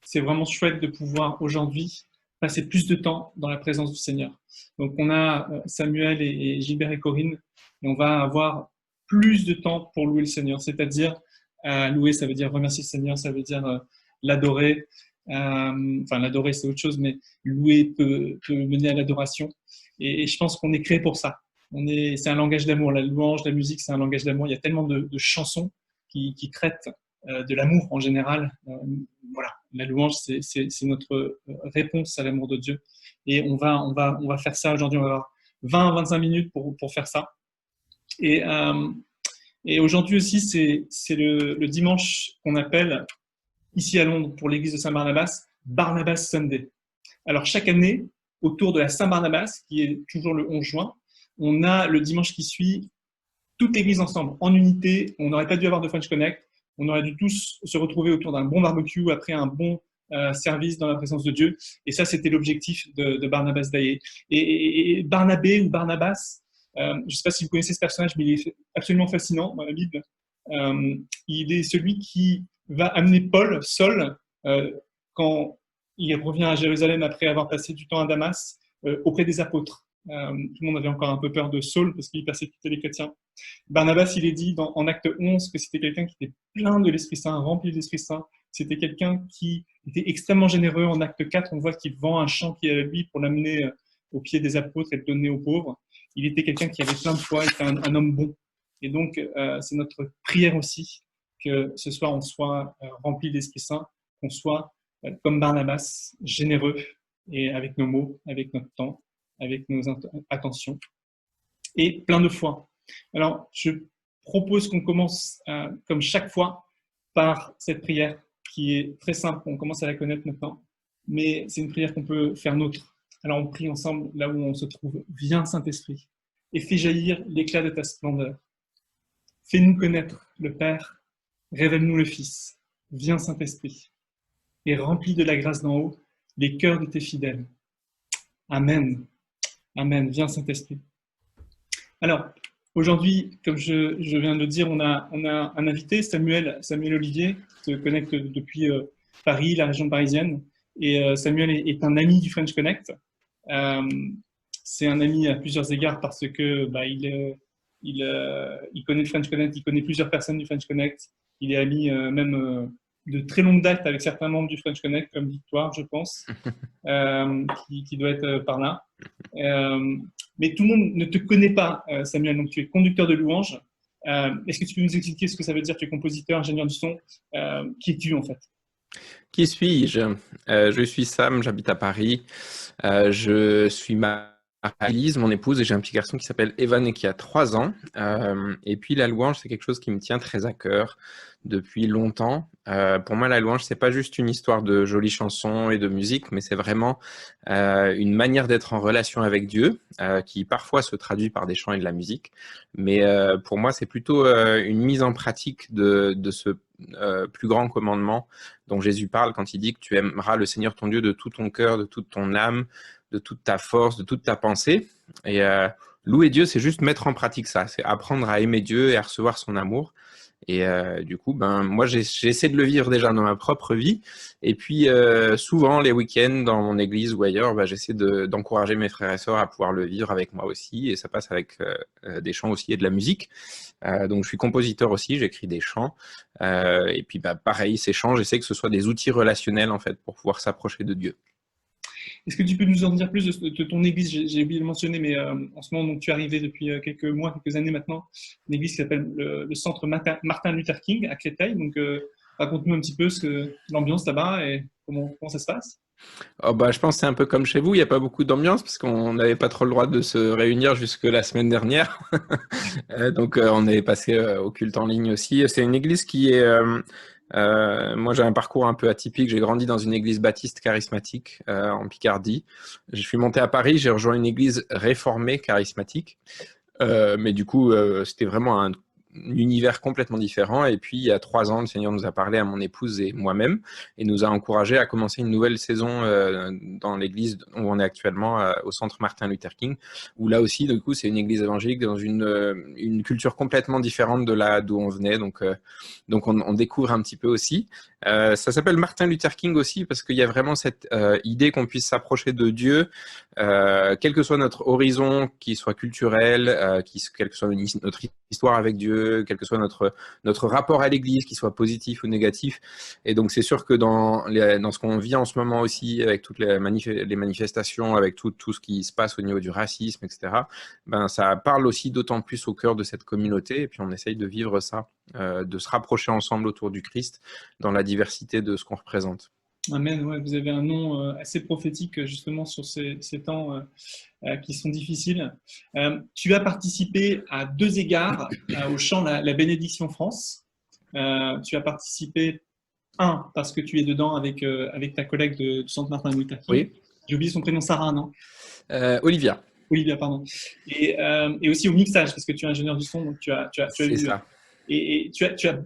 c'est vraiment chouette de pouvoir aujourd'hui passer plus de temps dans la présence du Seigneur. Donc, on a Samuel et Gilbert et Corinne, et on va avoir plus de temps pour louer le Seigneur, c'est-à-dire louer, ça veut dire remercier le Seigneur, ça veut dire l'adorer. Enfin, l'adorer, c'est autre chose, mais louer peut mener à l'adoration. Et je pense qu'on est créé pour ça. C'est un langage d'amour. La louange, la musique, c'est un langage d'amour. Il y a tellement de chansons qui traitent de l'amour en général. Voilà, la louange, c'est notre réponse à l'amour de Dieu. Et on va faire ça aujourd'hui. On va avoir 20-25 minutes pour faire ça. Et aujourd'hui aussi, c'est le dimanche qu'on appelle, ici à Londres, pour l'église de Saint-Barnabas, Barnabas Sunday. Alors, chaque année, autour de la Saint-Barnabas, qui est toujours le 11 juin, on a le dimanche qui suit toute l'église ensemble, en unité. On n'aurait pas dû avoir de French Connect. On aurait dû tous se retrouver autour d'un bon barbecue après un bon service dans la présence de Dieu. Et ça, c'était l'objectif de Barnabas Day. Et Barnabé ou Barnabas, je ne sais pas si vous connaissez ce personnage, mais il est absolument fascinant dans la Bible. Il est celui qui va amener Paul, Saul, quand il revient à Jérusalem après avoir passé du temps à Damas, auprès des apôtres. Tout le monde avait encore un peu peur de Saul parce qu'il persécutait les chrétiens. Barnabas, il est dit en Acte 11 que c'était quelqu'un qui était plein de l'Esprit Saint, rempli de l'Esprit Saint. C'était quelqu'un qui était extrêmement généreux. En Acte 4, on voit qu'il vend un champ qui est à lui pour l'amener au pied des apôtres et le donner aux pauvres. Il était quelqu'un qui avait plein de foi, il était un homme bon. Et donc, c'est notre prière aussi que ce soir, on soit rempli de l'Esprit Saint, qu'on soit comme Barnabas, généreux et avec nos mots, avec notre temps, avec nos attentions et plein de foi. Alors, je propose qu'on commence, comme chaque fois, par cette prière qui est très simple. On commence à la connaître maintenant, mais c'est une prière qu'on peut faire nôtre. Alors, on prie ensemble là où on se trouve. Viens, Saint-Esprit, et fais jaillir l'éclat de ta splendeur. Fais-nous connaître le Père, révèle-nous le Fils. Viens, Saint-Esprit, et remplis de la grâce d'en haut les cœurs de tes fidèles. Amen. Amen. Viens, Saint-Esprit. Alors, aujourd'hui, comme je viens de le dire, on a un invité, Samuel Olivier, qui se connecte depuis Paris, la région parisienne. Et Samuel est un ami du French Connect. C'est un ami à plusieurs égards parce que il connaît le French Connect, il connaît plusieurs personnes du French Connect. Il est ami même de très longue date avec certains membres du French Connect, comme Victoire, je pense, qui doit être par là. Mais tout le monde ne te connaît pas, Samuel, donc tu es conducteur de louanges. Est-ce que tu peux nous expliquer ce que ça veut dire? Tu es compositeur, ingénieur du son. Qui es-tu en fait? Qui suis-je? Je suis Sam, j'habite à Paris. Je suis marié à Elise, mon épouse, et j'ai un petit garçon qui s'appelle Evan et qui a 3 ans. Et puis la louange, c'est quelque chose qui me tient très à cœur depuis longtemps. Pour moi, la louange, c'est pas juste une histoire de jolies chansons et de musique, mais c'est vraiment une manière d'être en relation avec Dieu, qui parfois se traduit par des chants et de la musique. Mais pour moi, c'est plutôt une mise en pratique de ce plus grand commandement dont Jésus parle quand il dit que tu aimeras le Seigneur ton Dieu de tout ton cœur, de toute ton âme, de toute ta force, de toute ta pensée. Et louer Dieu, c'est juste mettre en pratique ça, c'est apprendre à aimer Dieu et à recevoir son amour. Et du coup, moi, j'essaie de le vivre déjà dans ma propre vie. Et puis, souvent, les week-ends, dans mon église ou ailleurs, j'essaie d'encourager mes frères et sœurs à pouvoir le vivre avec moi aussi. Et ça passe avec des chants aussi et de la musique. Donc, je suis compositeur aussi, j'écris des chants. Et puis, pareil, ces chants, j'essaie que ce soit des outils relationnels, en fait, pour pouvoir s'approcher de Dieu. Est-ce que tu peux nous en dire plus de ton église? J'ai oublié de le mentionner, mais en ce moment, donc, tu es arrivé depuis quelques mois, quelques années maintenant, une église qui s'appelle le Centre Martin Luther King à Créteil. Donc, raconte-nous un petit peu l'ambiance là-bas et comment ça se passe. Oh je pense que c'est un peu comme chez vous, il n'y a pas beaucoup d'ambiance parce qu'on n'avait pas trop le droit de se réunir jusque la semaine dernière. Donc on est passé au culte en ligne aussi. C'est une église qui est... moi j'ai un parcours un peu atypique, j'ai grandi dans une église baptiste charismatique en Picardie. Je suis monté à Paris, j'ai rejoint une église réformée charismatique. Mais du coup, c'était vraiment univers complètement différent. Et puis, il y a 3 ans, le Seigneur nous a parlé à mon épouse et moi-même et nous a encouragés à commencer une nouvelle saison dans l'église où on est actuellement, au centre Martin Luther King, où là aussi, du coup, c'est une église évangélique dans une culture complètement différente de là d'où on venait. Donc on découvre un petit peu aussi. Ça s'appelle Martin Luther King aussi parce qu'il y a vraiment cette idée qu'on puisse s'approcher de Dieu, quel que soit notre horizon, qu'il soit culturel, quelle que soit notre histoire avec Dieu, quel que soit notre rapport à l'Église, qu'il soit positif ou négatif. Et donc c'est sûr que dans ce qu'on vit en ce moment aussi, avec toutes les manifestations, avec tout ce qui se passe au niveau du racisme, etc., ben, ça parle aussi d'autant plus au cœur de cette communauté. Et puis on essaye de vivre ça, de se rapprocher ensemble autour du Christ dans la diversité de ce qu'on représente. Amen, ouais, vous avez un nom assez prophétique justement sur ces temps qui sont difficiles. Tu as participé à 2 égards au chant la Bénédiction France. Tu as participé, parce que tu es dedans avec ta collègue du Centre Martin Luther King. Oui. J'ai oublié son prénom, Sarah, non? Olivia. Olivia, pardon. Et aussi au mixage, parce que tu es ingénieur du son, donc tu as C'est eu... ça. Et tu as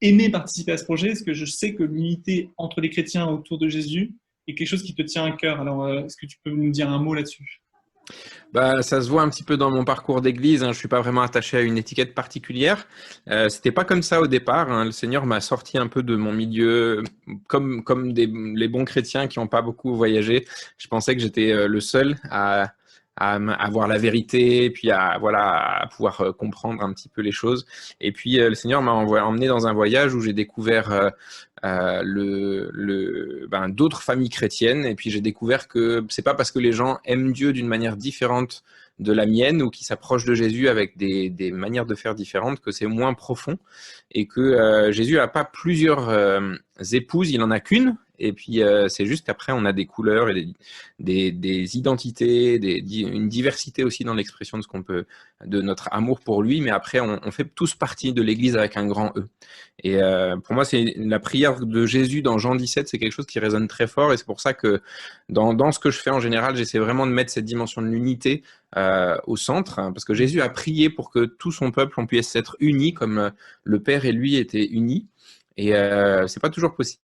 aimé participer à ce projet, parce que je sais que l'unité entre les chrétiens autour de Jésus est quelque chose qui te tient à cœur. Alors, est-ce que tu peux nous dire un mot là-dessus? Bah, ça se voit un petit peu dans mon parcours d'église, hein. Je suis pas vraiment attaché à une étiquette particulière. C'était pas comme ça au départ, hein. Le Seigneur m'a sorti un peu de mon milieu, comme les bons chrétiens qui n'ont pas beaucoup voyagé. Je pensais que j'étais le seul à avoir la vérité, puis à pouvoir comprendre un petit peu les choses. Et puis le Seigneur m'a emmené dans un voyage où j'ai découvert d'autres familles chrétiennes. Et puis j'ai découvert que c'est pas parce que les gens aiment Dieu d'une manière différente de la mienne ou qui s'approchent de Jésus avec des manières de faire différentes que c'est moins profond, et que Jésus n'a pas plusieurs épouses, il en a qu'une. Et puis c'est juste qu'après on a des couleurs et des identités, une diversité aussi dans l'expression de notre amour pour lui. Mais après on fait tous partie de l'Église avec un grand E. Et pour moi, c'est la prière de Jésus dans Jean 17, c'est quelque chose qui résonne très fort. Et c'est pour ça que dans ce que je fais en général, j'essaie vraiment de mettre cette dimension de l'unité au centre, hein, parce que Jésus a prié pour que tout son peuple, on puisse être unis comme le Père et lui étaient unis. Et c'est pas toujours possible.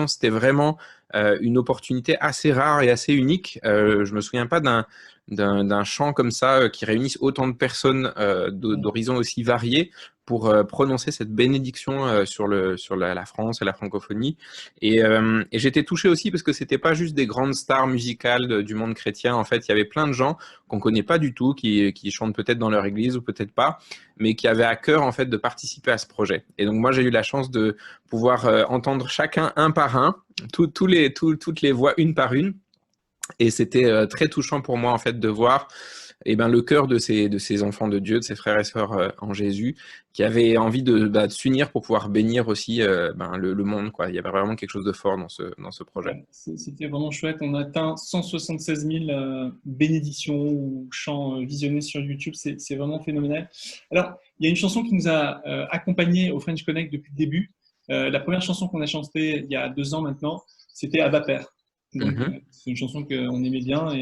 C'était vraiment une opportunité assez rare et assez unique. Je me souviens pas d'un chant comme ça qui réunisse autant de personnes d'horizons aussi variés pour prononcer cette bénédiction sur la France et la francophonie. Et j'étais touché aussi parce que c'était pas juste des grandes stars musicales du monde chrétien. En fait, il y avait plein de gens qu'on connaît pas du tout, qui chantent peut-être dans leur église ou peut-être pas, mais qui avaient à cœur en fait de participer à ce projet. Et donc moi, j'ai eu la chance de pouvoir entendre chacun un par un, toutes les voix une par une. Et c'était très touchant pour moi en fait de voir le cœur de ces enfants de Dieu, de ces frères et sœurs en Jésus, qui avaient envie de s'unir pour pouvoir bénir aussi le monde, quoi. Il y avait vraiment quelque chose de fort dans ce projet. Ouais, c'était vraiment chouette. On a atteint 176 000 bénédictions ou chants visionnés sur YouTube. C'est vraiment phénoménal. Alors, il y a une chanson qui nous a accompagnés au French Connect depuis le début. La première chanson qu'on a chantée il y a 2 ans maintenant, c'était Abba Père. Donc, c'est une chanson qu'on aimait bien.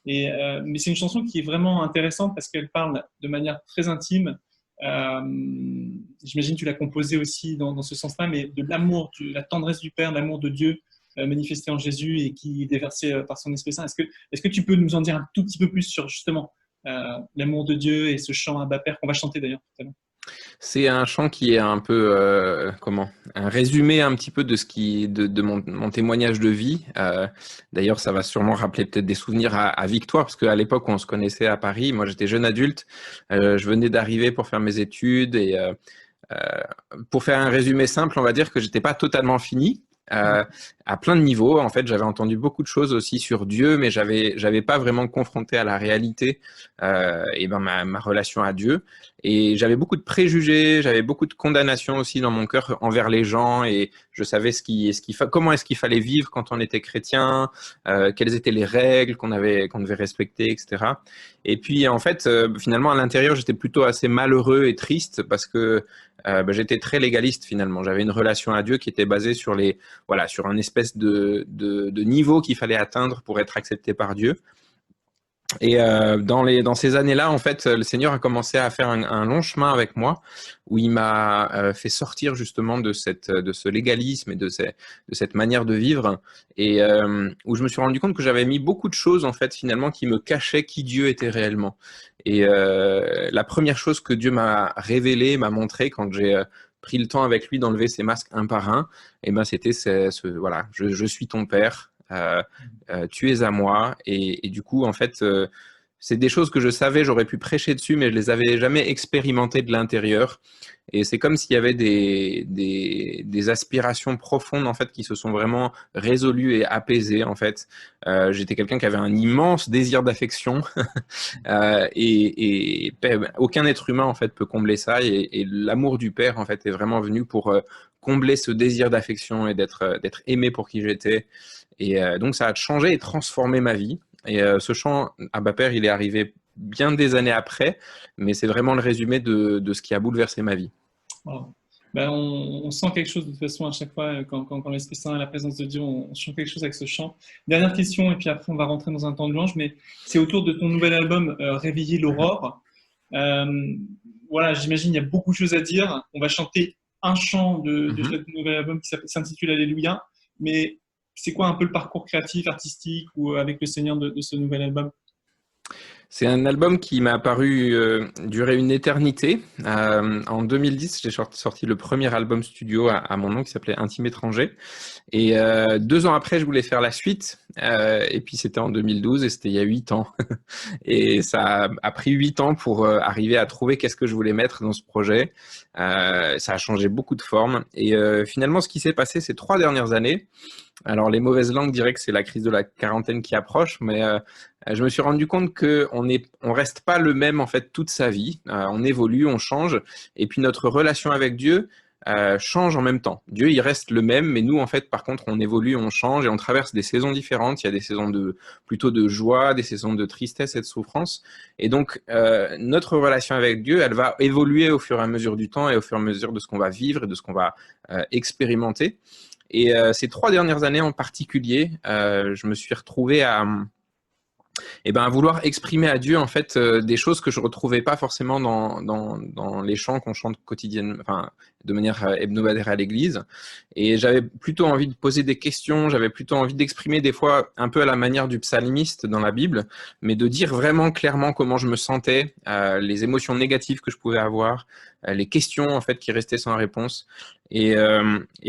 Mais c'est une chanson qui est vraiment intéressante parce qu'elle parle de manière très intime. J'imagine que tu l'as composée aussi dans ce sens-là, mais de l'amour, la tendresse du Père, l'amour de Dieu manifesté en Jésus et qui est déversé par son Esprit Saint. Est-ce que tu peux nous en dire un tout petit peu plus sur justement l'amour de Dieu et ce chant Abba Père qu'on va chanter d'ailleurs tout à l'heure? C'est un chant qui est un peu, un résumé un petit peu de mon témoignage de vie. D'ailleurs, ça va sûrement rappeler peut-être des souvenirs à Victoire, parce qu'à l'époque, on se connaissait à Paris. Moi, j'étais jeune adulte. Je venais d'arriver pour faire mes études. Et pour faire un résumé simple, on va dire que j'étais pas totalement fini. À plein de niveaux. En fait, j'avais entendu beaucoup de choses aussi sur Dieu, mais j'avais pas vraiment confronté à la réalité ma relation à Dieu. Et j'avais beaucoup de préjugés, j'avais beaucoup de condamnation aussi dans mon cœur envers les gens, et je savais comment est-ce qu'il fallait vivre quand on était chrétien, quelles étaient les règles qu'on devait respecter, etc. Et puis en fait, finalement à l'intérieur, j'étais plutôt assez malheureux et triste parce que j'étais très légaliste finalement. J'avais une relation à Dieu qui était basée sur un espèce de niveau qu'il fallait atteindre pour être accepté par Dieu. Et dans ces années-là, en fait, le Seigneur a commencé à faire un long chemin avec moi, où il m'a fait sortir justement de ce légalisme et de cette manière de vivre, et où je me suis rendu compte que j'avais mis beaucoup de choses, en fait, finalement, qui me cachaient qui Dieu était réellement. Et la première chose que Dieu m'a révélée, m'a montré quand j'ai pris le temps avec lui d'enlever ses masques un par un, et ben c'était voilà, je suis ton père. Tu es à moi, et du coup en fait c'est des choses que je savais, j'aurais pu prêcher dessus, mais je les avais jamais expérimentées de l'intérieur, et c'est comme s'il y avait des aspirations profondes en fait qui se sont vraiment résolues et apaisées en fait. J'étais quelqu'un qui avait un immense désir d'affection et aucun être humain en fait peut combler ça, et l'amour du Père en fait est vraiment venu pour combler ce désir d'affection et d'être aimé pour qui j'étais. Et donc, ça a changé et transformé ma vie. Et ce chant Abba Père, il est arrivé bien des années après, mais c'est vraiment le résumé de ce qui a bouleversé ma vie. Wow. Ben, on sent quelque chose de toute façon à chaque fois, quand l'Esprit Saint est la présence de Dieu, on sent quelque chose avec ce chant. Dernière question, et puis après on va rentrer dans un temps de louange, mais c'est autour de ton nouvel album Réveiller l'aurore. Euh, voilà, j'imagine il y a beaucoup de choses à dire. On va chanter un chant de ce nouvel album qui s'intitule Alléluia, mais c'est quoi un peu le parcours créatif, artistique ou avec le Seigneur de ce nouvel album? C'est un album qui m'a paru durer une éternité. En 2010, j'ai sorti le premier album studio à mon nom qui s'appelait Intime étranger. Et 2 ans après, je voulais faire la suite. Et puis c'était en 2012 et c'était il y a 8 ans. Et ça a pris 8 ans pour arriver à trouver qu'est-ce que je voulais mettre dans ce projet. Ça a changé beaucoup de formes. Et finalement, ce qui s'est passé ces 3 dernières années, alors les mauvaises langues diraient que c'est la crise de la quarantaine qui approche, mais je me suis rendu compte on reste pas le même en fait toute sa vie. On évolue, on change, et puis notre relation avec Dieu change en même temps. Dieu, il reste le même, mais nous, en fait, par contre, on évolue, on change, et on traverse des saisons différentes. Il y a des saisons plutôt de joie, des saisons de tristesse et de souffrance. Et donc, notre relation avec Dieu, elle va évoluer au fur et à mesure du temps et au fur et à mesure de ce qu'on va vivre et de ce qu'on va expérimenter. Et ces 3 dernières années en particulier, je me suis retrouvé à vouloir exprimer à Dieu en fait des choses que je retrouvais pas forcément dans les chants qu'on chante quotidiennement, enfin de manière hebdomadaire à l'église. Et j'avais plutôt envie de poser des questions, j'avais plutôt envie d'exprimer des fois un peu à la manière du psalmiste dans la Bible, mais de dire vraiment clairement comment je me sentais, les émotions négatives que je pouvais avoir, les questions en fait qui restaient sans réponse. Et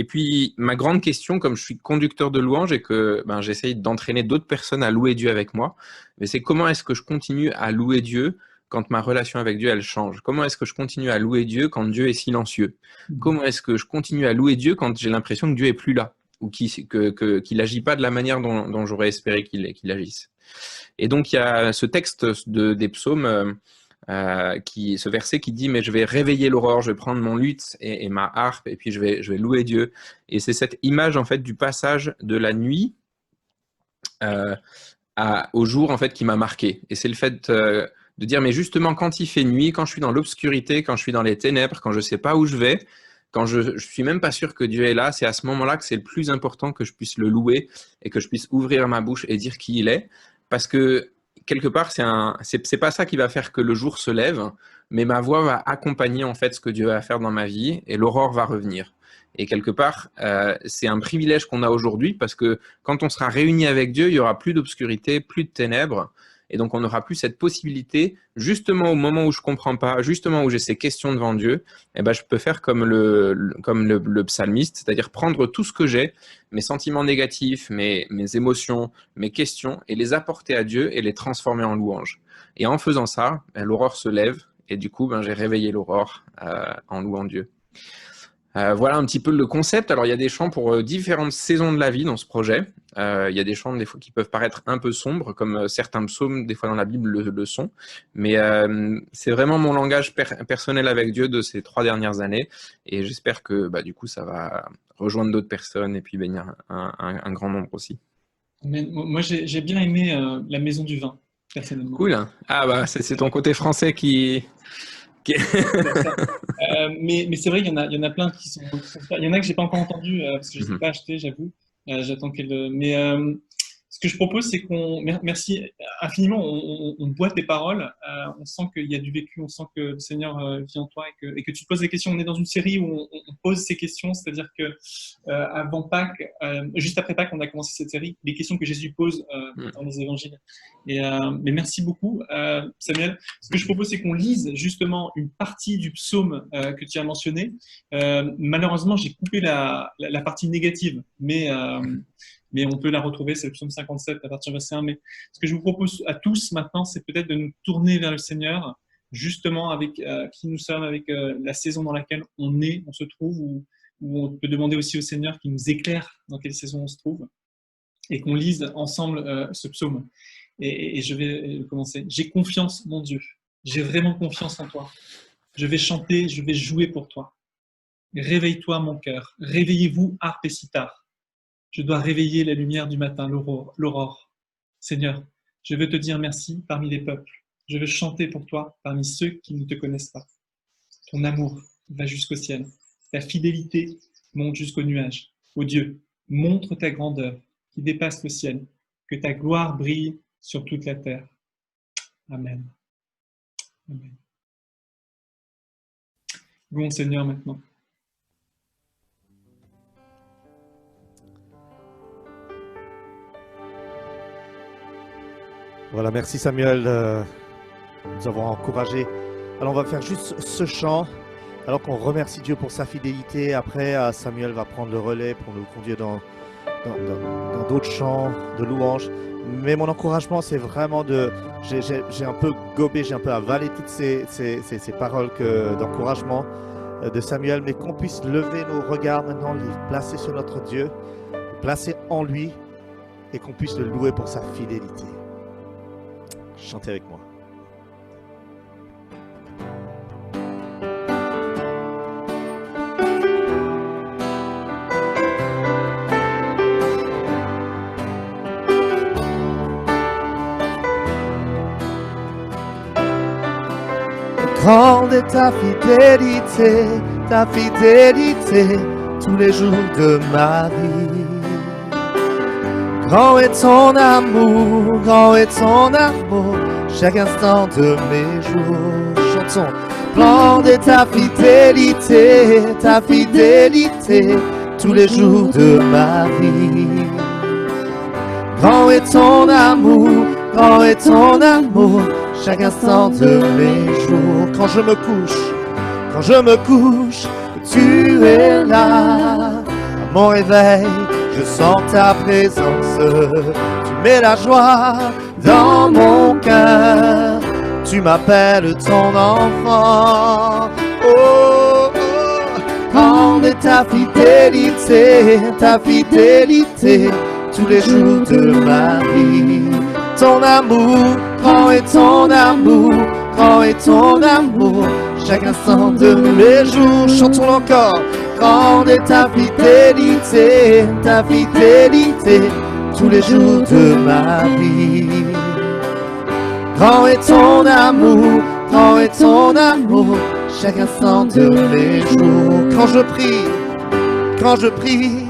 puis ma grande question, comme je suis conducteur de louange et que j'essaye d'entraîner d'autres personnes à louer Dieu avec moi, mais c'est comment est-ce que je continue à louer Dieu quand ma relation avec Dieu, elle change? Comment est-ce que je continue à louer Dieu quand Dieu est silencieux? Comment est-ce que je continue à louer Dieu quand j'ai l'impression que Dieu est plus là? Ou qu'il n'agit pas de la manière dont j'aurais espéré qu'il agisse? Et donc, il y a ce texte des psaumes, ce verset qui dit: mais je vais réveiller l'aurore, je vais prendre mon luth et ma harpe, et puis je vais louer Dieu. Et c'est cette image, en fait, du passage de la nuit au jour en fait qui m'a marqué. Et c'est le fait de dire, mais justement quand il fait nuit, quand je suis dans l'obscurité, quand je suis dans les ténèbres, quand je sais pas où je vais, quand je suis même pas sûr que Dieu est là, c'est à ce moment-là que c'est le plus important que je puisse le louer et que je puisse ouvrir ma bouche et dire qui il est, parce que quelque part c'est pas ça qui va faire que le jour se lève, mais ma voix va accompagner en fait ce que Dieu va faire dans ma vie, et l'aurore va revenir. Et quelque part, c'est un privilège qu'on a aujourd'hui, parce que quand on sera réunis avec Dieu, il y aura plus d'obscurité, plus de ténèbres, et donc on n'aura plus cette possibilité, justement au moment où je comprends pas, justement où j'ai ces questions devant Dieu, je peux faire comme le psalmiste, c'est-à-dire prendre tout ce que j'ai, mes sentiments négatifs, mes émotions, mes questions, et les apporter à Dieu et les transformer en louange. Et en faisant ça, l'aurore se lève, et du coup, j'ai réveillé l'aurore en louant Dieu. Voilà un petit peu le concept. Alors, il y a des chants pour différentes saisons de la vie dans ce projet. Il y a des chants, des fois, qui peuvent paraître un peu sombres, comme certains psaumes, des fois dans la Bible, le sont. Mais c'est vraiment mon langage personnel avec Dieu de ces 3 dernières années. Et j'espère que, du coup, ça va rejoindre d'autres personnes et puis bénir un grand nombre aussi. Mais moi, j'ai bien aimé La Maison du Vin, personnellement. Cool. Ah, c'est ton côté français qui... Mais c'est vrai qu'il y en a plein qui sont super. Il y en a que j'ai pas encore entendu parce que je ne les ai pas achetés, j'avoue. J'attends qu'elle. Mais Ce que je propose, c'est merci infiniment, on boit tes paroles, on sent qu'il y a du vécu, on sent que le Seigneur vit en toi et que tu te poses des questions. On est dans une série où on pose ces questions, c'est-à-dire que avant Pâques, juste après Pâques, on a commencé cette série, les questions que Jésus pose dans les évangiles. Mais merci beaucoup, Samuel. Ce que je propose, c'est qu'on lise justement une partie du psaume que tu as mentionné. Malheureusement, j'ai coupé la partie négative, mais on peut la retrouver, c'est le psaume 57 à partir du verset 1. Mais ce que je vous propose à tous maintenant, c'est peut-être de nous tourner vers le Seigneur, justement avec qui nous sommes, avec la saison dans laquelle on est, on se trouve, où on peut demander aussi au Seigneur qui nous éclaire dans quelle saison on se trouve, et qu'on lise ensemble ce psaume. Et je vais commencer. J'ai confiance, mon Dieu. J'ai vraiment confiance en toi. Je vais chanter, je vais jouer pour toi. Réveille-toi, mon cœur. Réveillez-vous, harpe et cithare. Je dois réveiller la lumière du matin, l'aurore. Seigneur, je veux te dire merci parmi les peuples. Je veux chanter pour toi parmi ceux qui ne te connaissent pas. Ton amour va jusqu'au ciel. Ta fidélité monte jusqu'aux nuages. Ô Dieu, montre ta grandeur qui dépasse le ciel. Que ta gloire brille sur toute la terre. Amen. Amen. Bon Seigneur maintenant. Voilà, merci Samuel de nous avoir encouragés. Alors on va faire juste ce chant, alors qu'on remercie Dieu pour sa fidélité. Après, Samuel va prendre le relais pour nous conduire dans d'autres chants de louanges. Mais mon encouragement, c'est vraiment j'ai un peu gobé, j'ai un peu avalé toutes ces paroles d'encouragement de Samuel, mais qu'on puisse lever nos regards maintenant, les placer sur notre Dieu, les placer en lui, et qu'on puisse le louer pour sa fidélité. Chantez avec moi. Grande est ta fidélité, tous les jours de ma vie. Grand est ton amour, chaque instant de mes jours. Chantons. Grande est ta fidélité, tous les jours de ma vie. Grand est ton amour, chaque instant de mes jours. Quand je me couche, tu es là. À mon réveil, je sens ta présence. Tu mets la joie dans mon cœur. Tu m'appelles ton enfant. Oh, oh. Grande est ta fidélité, tous les jours de ma vie. Ton amour, grand est ton amour, chaque instant de mes jours. Chantons encore. Grande est ta fidélité, tous les jours de ma vie. Grand est ton amour, chaque instant de mes jours. Quand je prie,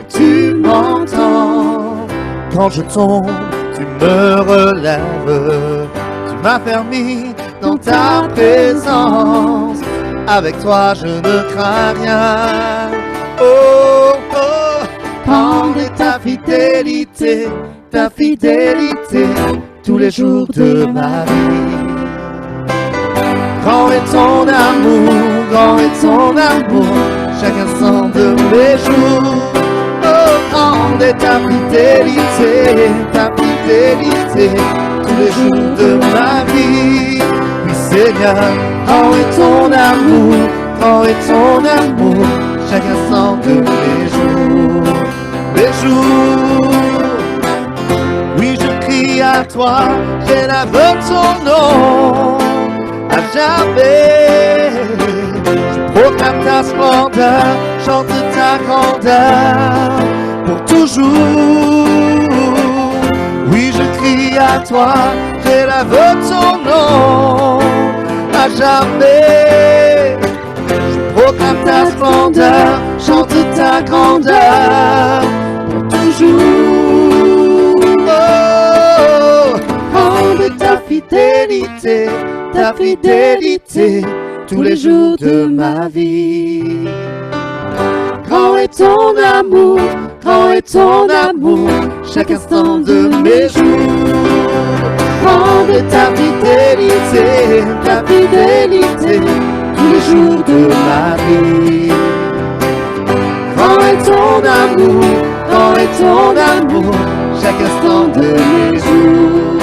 tu m'entends. Quand je tombe, tu me relèves. Tu m'as permis dans ta présence. Avec toi, je ne crains rien. Oh, oh, grande est ta fidélité, tous les jours de ma vie. Grand est ton amour, chaque instant de mes jours. Oh, grande est ta fidélité, tous les jours de ma vie. Oui, Seigneur, grand est ton amour, chaque instant de mes jours. Oui, je crie à toi, j'élève ton nom à jamais. Je proclame ta splendeur, chante ta grandeur pour toujours. Oui, je crie à toi, j'élève ton nom à jamais. Je proclame ta splendeur, chante ta grandeur pour toujours. Oh, fidélité, tous les jours de ma vie. Grand est ton amour, chaque instant de mes jours. Grand est ta fidélité, tous les jours de ma vie. Grand est ton amour, chaque instant de mes jours.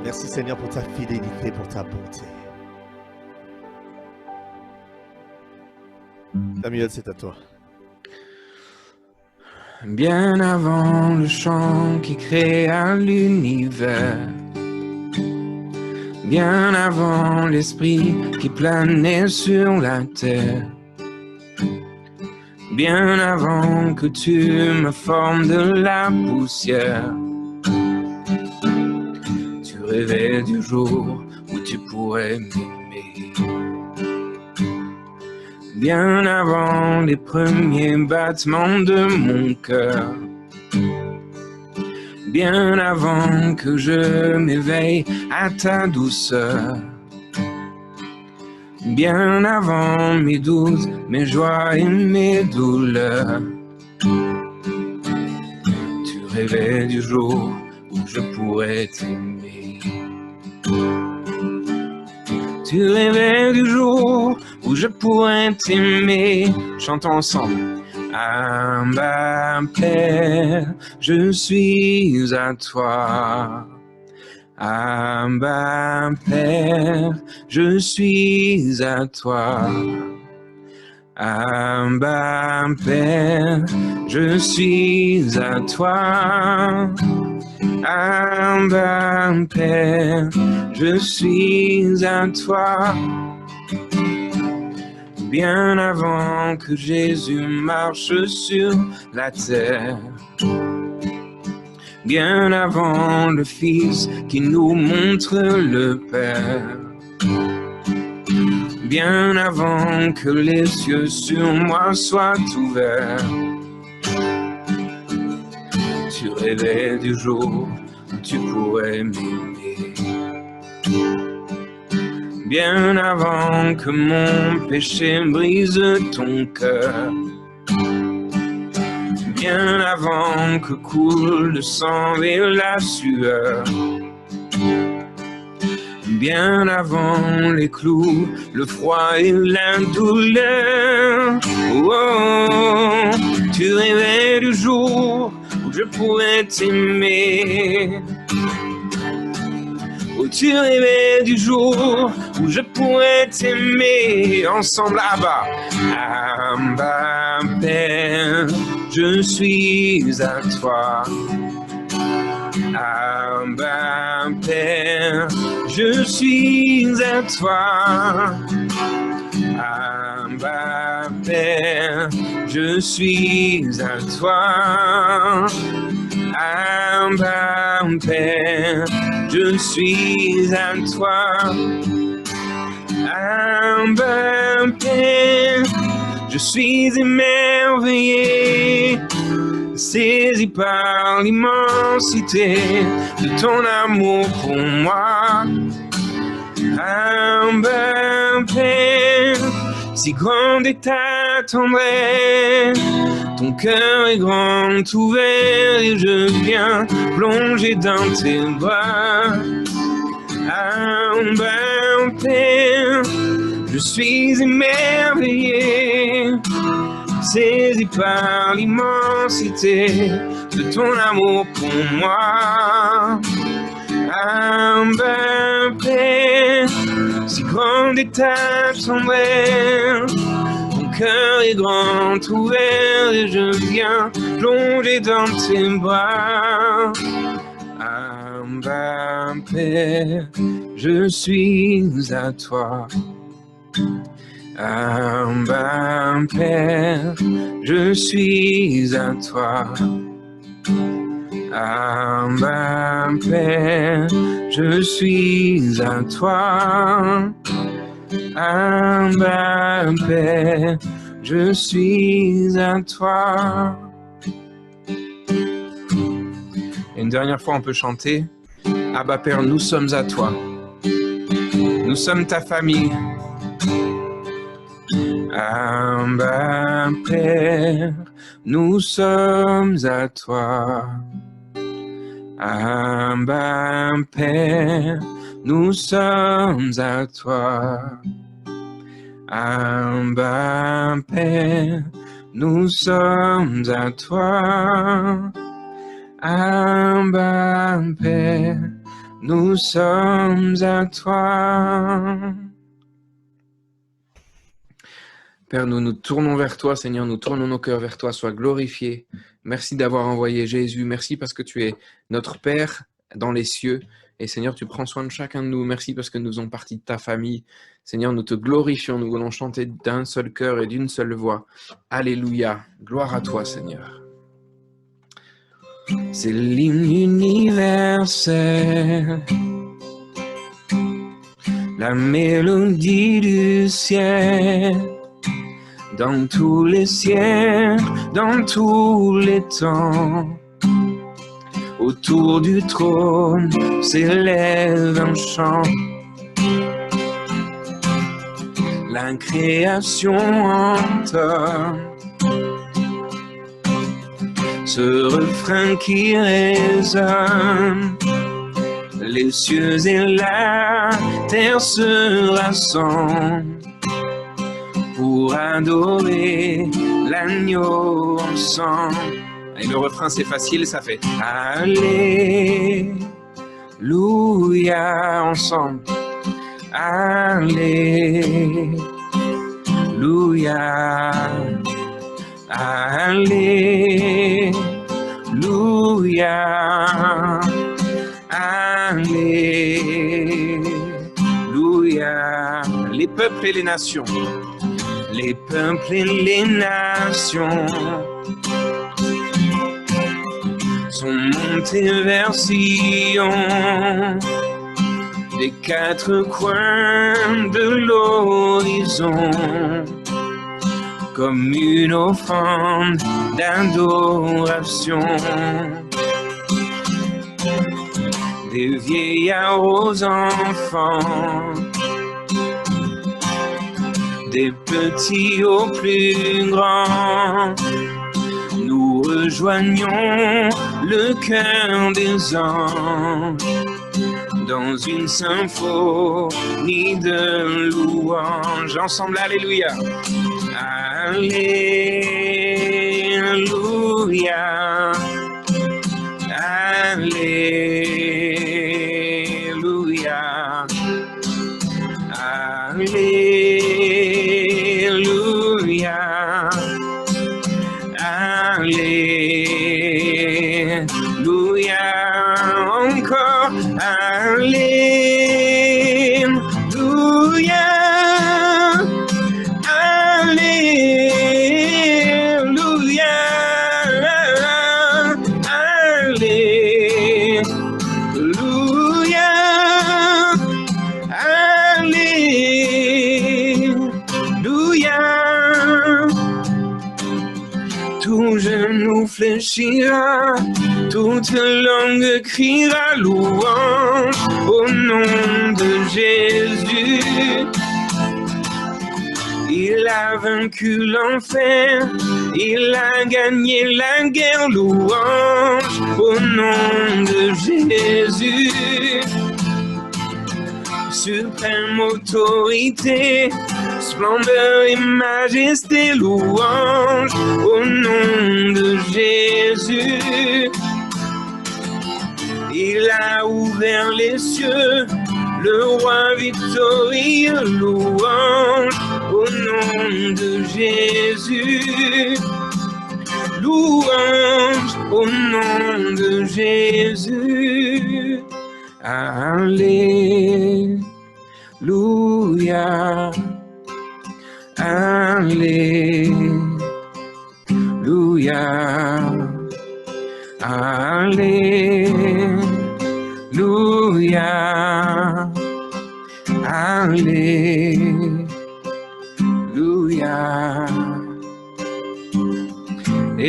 Merci Seigneur pour ta fidélité, pour ta bonté. Samuel, c'est à toi. Bien avant le chant qui créa l'univers, bien avant l'esprit qui planait sur la terre, bien avant que tu me formes de la poussière, tu rêvais du jour où tu pourrais m'aimer. Bien avant les premiers battements de mon cœur, bien avant que je m'éveille à ta douceur, bien avant mes doutes, mes joies et mes douleurs, tu rêvais du jour où je pourrais t'aimer. Tu rêvais du jour où je pourrais t'aimer. Chantons ensemble. Abba Père, je suis à toi. Abba Père, je suis à toi. Abba Père, je suis à toi. Abba Père, je suis à toi. Bien avant que Jésus marche sur la terre, bien avant le Fils qui nous montre le Père, bien avant que les cieux sur moi soient ouverts, tu rêvais du jour où tu pourrais m'aimer. Bien avant que mon péché brise ton cœur, bien avant que coule le sang et la sueur, bien avant les clous, le froid et la douleur. Oh, tu rêvais du jour où je pourrais t'aimer. Oh, tu rêvais du jour où je pourrais t'aimer. Ensemble, Abba. Abba Père, je suis à toi. Abba Père, je suis à toi. Abba Père, je suis à toi. Abba Père, je suis à toi. Abba Père, je suis émerveillé, saisi par l'immensité de ton amour pour moi. Abba Père, si grande est ta tendresse, ton cœur est grand ouvert et je viens plonger dans tes bras. Abba Père, je suis émerveillé, saisi par l'immensité de ton amour pour moi. Abba Père, si grande est ta tendresse, ton cœur est grand ouvert et je viens plonger dans tes bras. Abba Père, je suis à toi. Abba Père, je suis à toi. Abba Père, je suis à toi. Abba Père, je suis à toi. Et une dernière fois, on peut chanter. Abba Père, nous sommes à toi. Nous sommes ta famille. Abba Père, nous sommes à toi. Abba Père, nous sommes à toi. Abba Père, nous sommes à toi. Abba Père, nous sommes à toi. Père, nous nous tournons vers toi, Seigneur, nous tournons nos cœurs vers toi, sois glorifié. Merci d'avoir envoyé Jésus, merci parce que tu es notre Père dans les cieux. Et Seigneur, tu prends soin de chacun de nous. Merci parce que nous faisons partie de ta famille. Seigneur, nous te glorifions, nous voulons chanter d'un seul cœur et d'une seule voix. Alléluia, gloire à toi, Seigneur. C'est l'hymne universel, la mélodie du ciel. Dans tous les cieux, dans tous les temps, autour du trône s'élève un chant. La création entend ce refrain qui résonne. Les cieux et la terre se rassemblent pour adorer l'agneau ensemble. Et le refrain c'est facile, ça fait Alléluia ensemble. Alléluia. Alléluia. Alléluia. Les peuples et les nations. Les peuples et les nations sont montés vers Sion, des quatre coins de l'horizon, comme une offrande d'adoration. Des vieillards aux enfants, des petits aux plus grands, nous rejoignons le cœur des anges dans une symphonie de louanges. Ensemble, alléluia. Alléluia. Alléluia. Alléluia. Alléluia. Encore. Alléluia. Alléluia. Alléluia. Alléluia. Tout genou fléchira, toute langue criera louange au nom de Jésus. Il a vaincu l'enfer, il a gagné la guerre, louange au nom de Jésus. Suprême autorité, splendeur et majesté, louange au nom de Jésus. Il a ouvert les cieux, le roi victorieux, louange au nom de Jésus. Louange au nom de Jésus. Alléluia. Alléluia. Alléluia. Alléluia.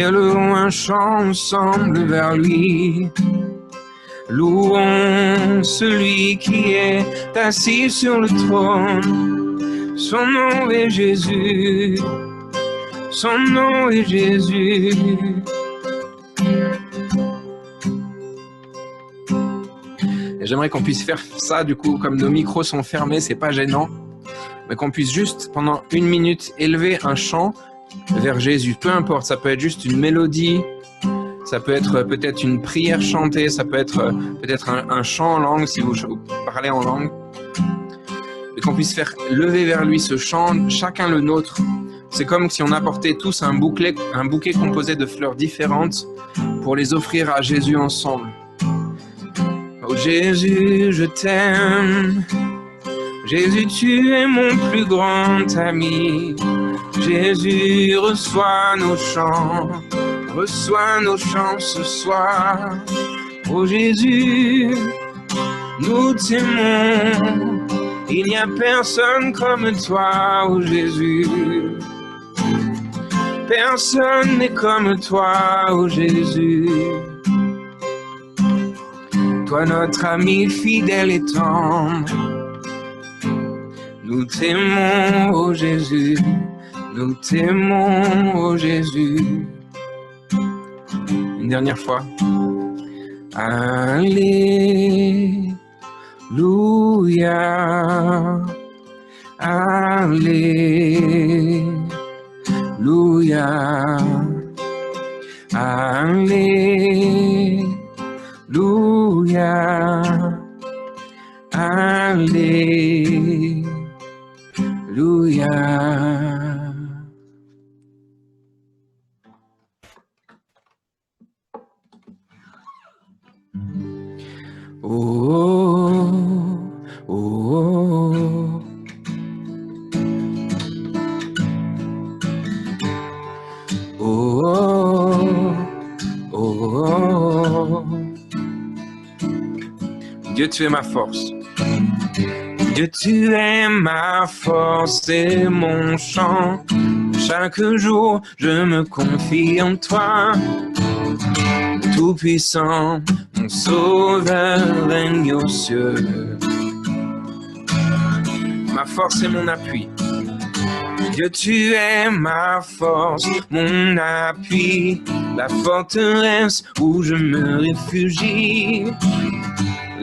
Élevons un chant ensemble vers lui. Louons celui qui est assis sur le trône. Son nom est Jésus. Son nom est Jésus. J'aimerais qu'on puisse faire ça, du coup, comme nos micros sont fermés, c'est pas gênant, mais qu'on puisse juste, pendant 1 minute, élever un chant vers Jésus. Peu importe, ça peut être juste une mélodie, ça peut être peut-être une prière chantée, ça peut être peut-être un chant en langue, si vous parlez en langue. Et qu'on puisse faire lever vers lui ce chant, chacun le nôtre. C'est comme si on apportait tous un bouquet composé de fleurs différentes pour les offrir à Jésus ensemble. Oh Jésus, je t'aime. Jésus, tu es mon plus grand ami. Jésus, reçois nos chants ce soir. Oh Jésus, nous t'aimons. Il n'y a personne comme toi, oh Jésus. Personne n'est comme toi, oh Jésus. Toi notre ami fidèle et tendre. Nous t'aimons, oh Jésus. Nous t'aimons, oh Jésus. Une dernière fois. Alléluia. Alléluia. Alléluia. Alléluia. Oh, oh, oh. Oh, oh, oh. Dieu, tu es ma force. Dieu, tu es ma force et mon chant. Chaque jour, je me confie en toi. Tout-puissant, mon sauveur règne aux cieux. Ma force et mon appui. Dieu, tu es ma force, mon appui, la forteresse où je me réfugie,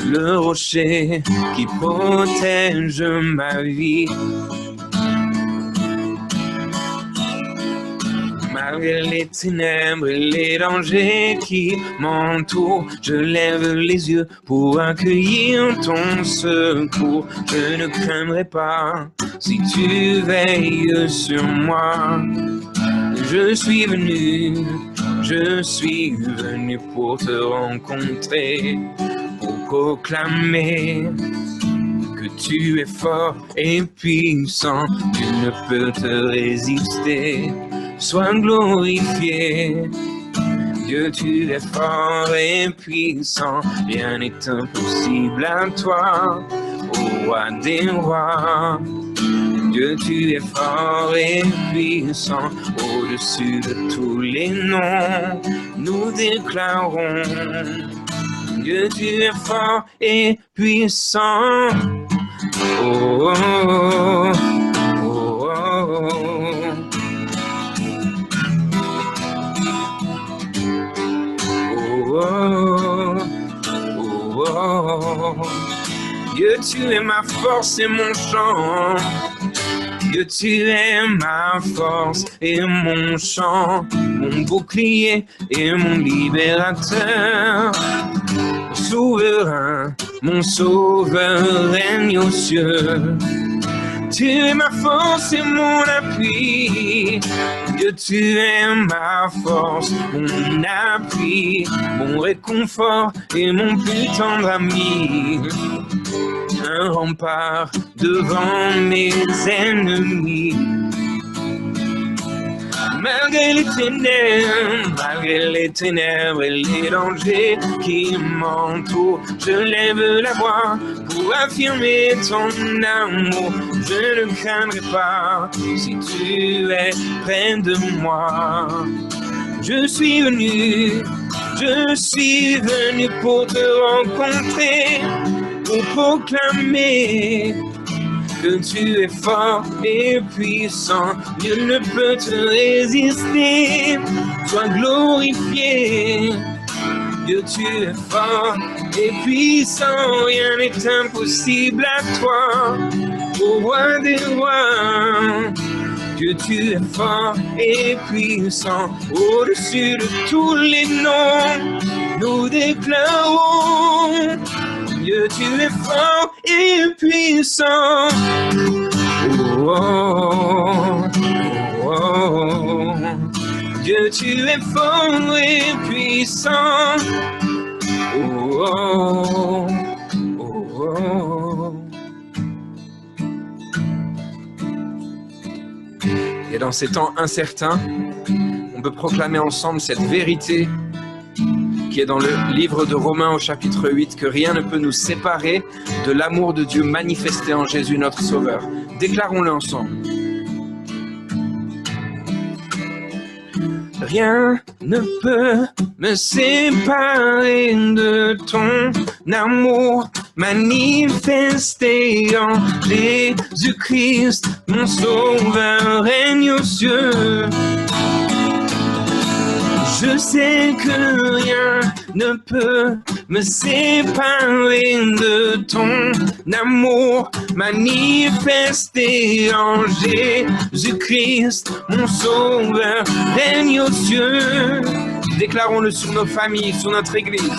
le rocher qui protège ma vie. Malgré les ténèbres et les dangers qui m'entourent, je lève les yeux pour accueillir ton secours. Je ne craindrai pas si tu veilles sur moi. Je suis venu pour te rencontrer, pour proclamer que tu es fort et puissant, tu ne peux te résister. Sois glorifié, Dieu, tu es fort et puissant, rien n'est impossible à toi, ô roi des rois. Dieu, tu es fort et puissant, au-dessus de tous les noms, nous déclarons. Dieu, tu es fort et puissant. Oh, oh, oh, oh, oh. Oh, oh, oh. Dieu, tu es ma force et mon chant. Dieu, tu es ma force et mon chant, mon bouclier et mon libérateur. Souverain, mon sauveur règne aux cieux. Tu es ma force et mon appui. Dieu, tu es ma force, mon appui, mon réconfort et mon plus tendre ami. Un rempart devant mes ennemis. Malgré les ténèbres et les dangers qui m'entourent, je lève la voix pour affirmer ton amour. Je ne craindrai pas si tu es près de moi. Je suis venu pour te rencontrer, pour proclamer que tu es fort et puissant, nul ne peut te résister. Sois glorifié, Dieu, tu es fort et puissant, rien n'est impossible à toi, ô roi des rois. Dieu, tu es fort et puissant, au-dessus de tous les noms, nous déclarons. Dieu, tu es fort et puissant. Oh, oh, oh, oh. Dieu, tu es fort et puissant. Oh, oh, oh, oh. Et dans ces temps incertains, on peut proclamer ensemble cette vérité qui est dans le livre de Romains au chapitre 8, que rien ne peut nous séparer de l'amour de Dieu manifesté en Jésus notre Sauveur. Déclarons-le ensemble. Rien ne peut me séparer de ton amour manifesté en Jésus-Christ, mon Sauveur règne aux cieux. Je sais que rien ne peut me séparer de ton amour manifesté en Jésus-Christ, mon Sauveur règne aux cieux. Déclarons-le sur nos familles, sur notre Église.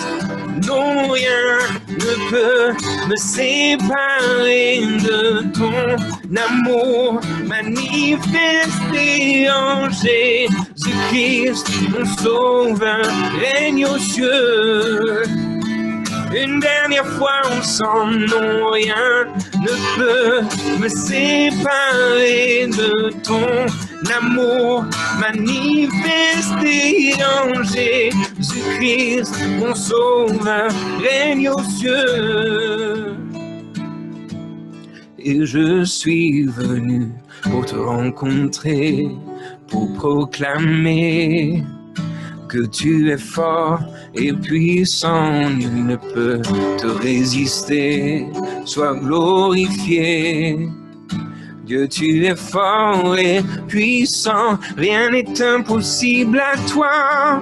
Non, rien ne peut me séparer de ton amour manifesté en Jésus-Christ, mon Sauveur règne aux cieux. Une dernière fois ensemble, non, rien ne peut me séparer de ton amour manifesté en Jésus-Christ, mon Sauveur règne aux cieux. Et je suis venu pour te rencontrer, pour proclamer que tu es fort et puissant, nul ne peut te résister. Sois glorifié, Dieu, tu es fort et puissant, rien n'est impossible à toi,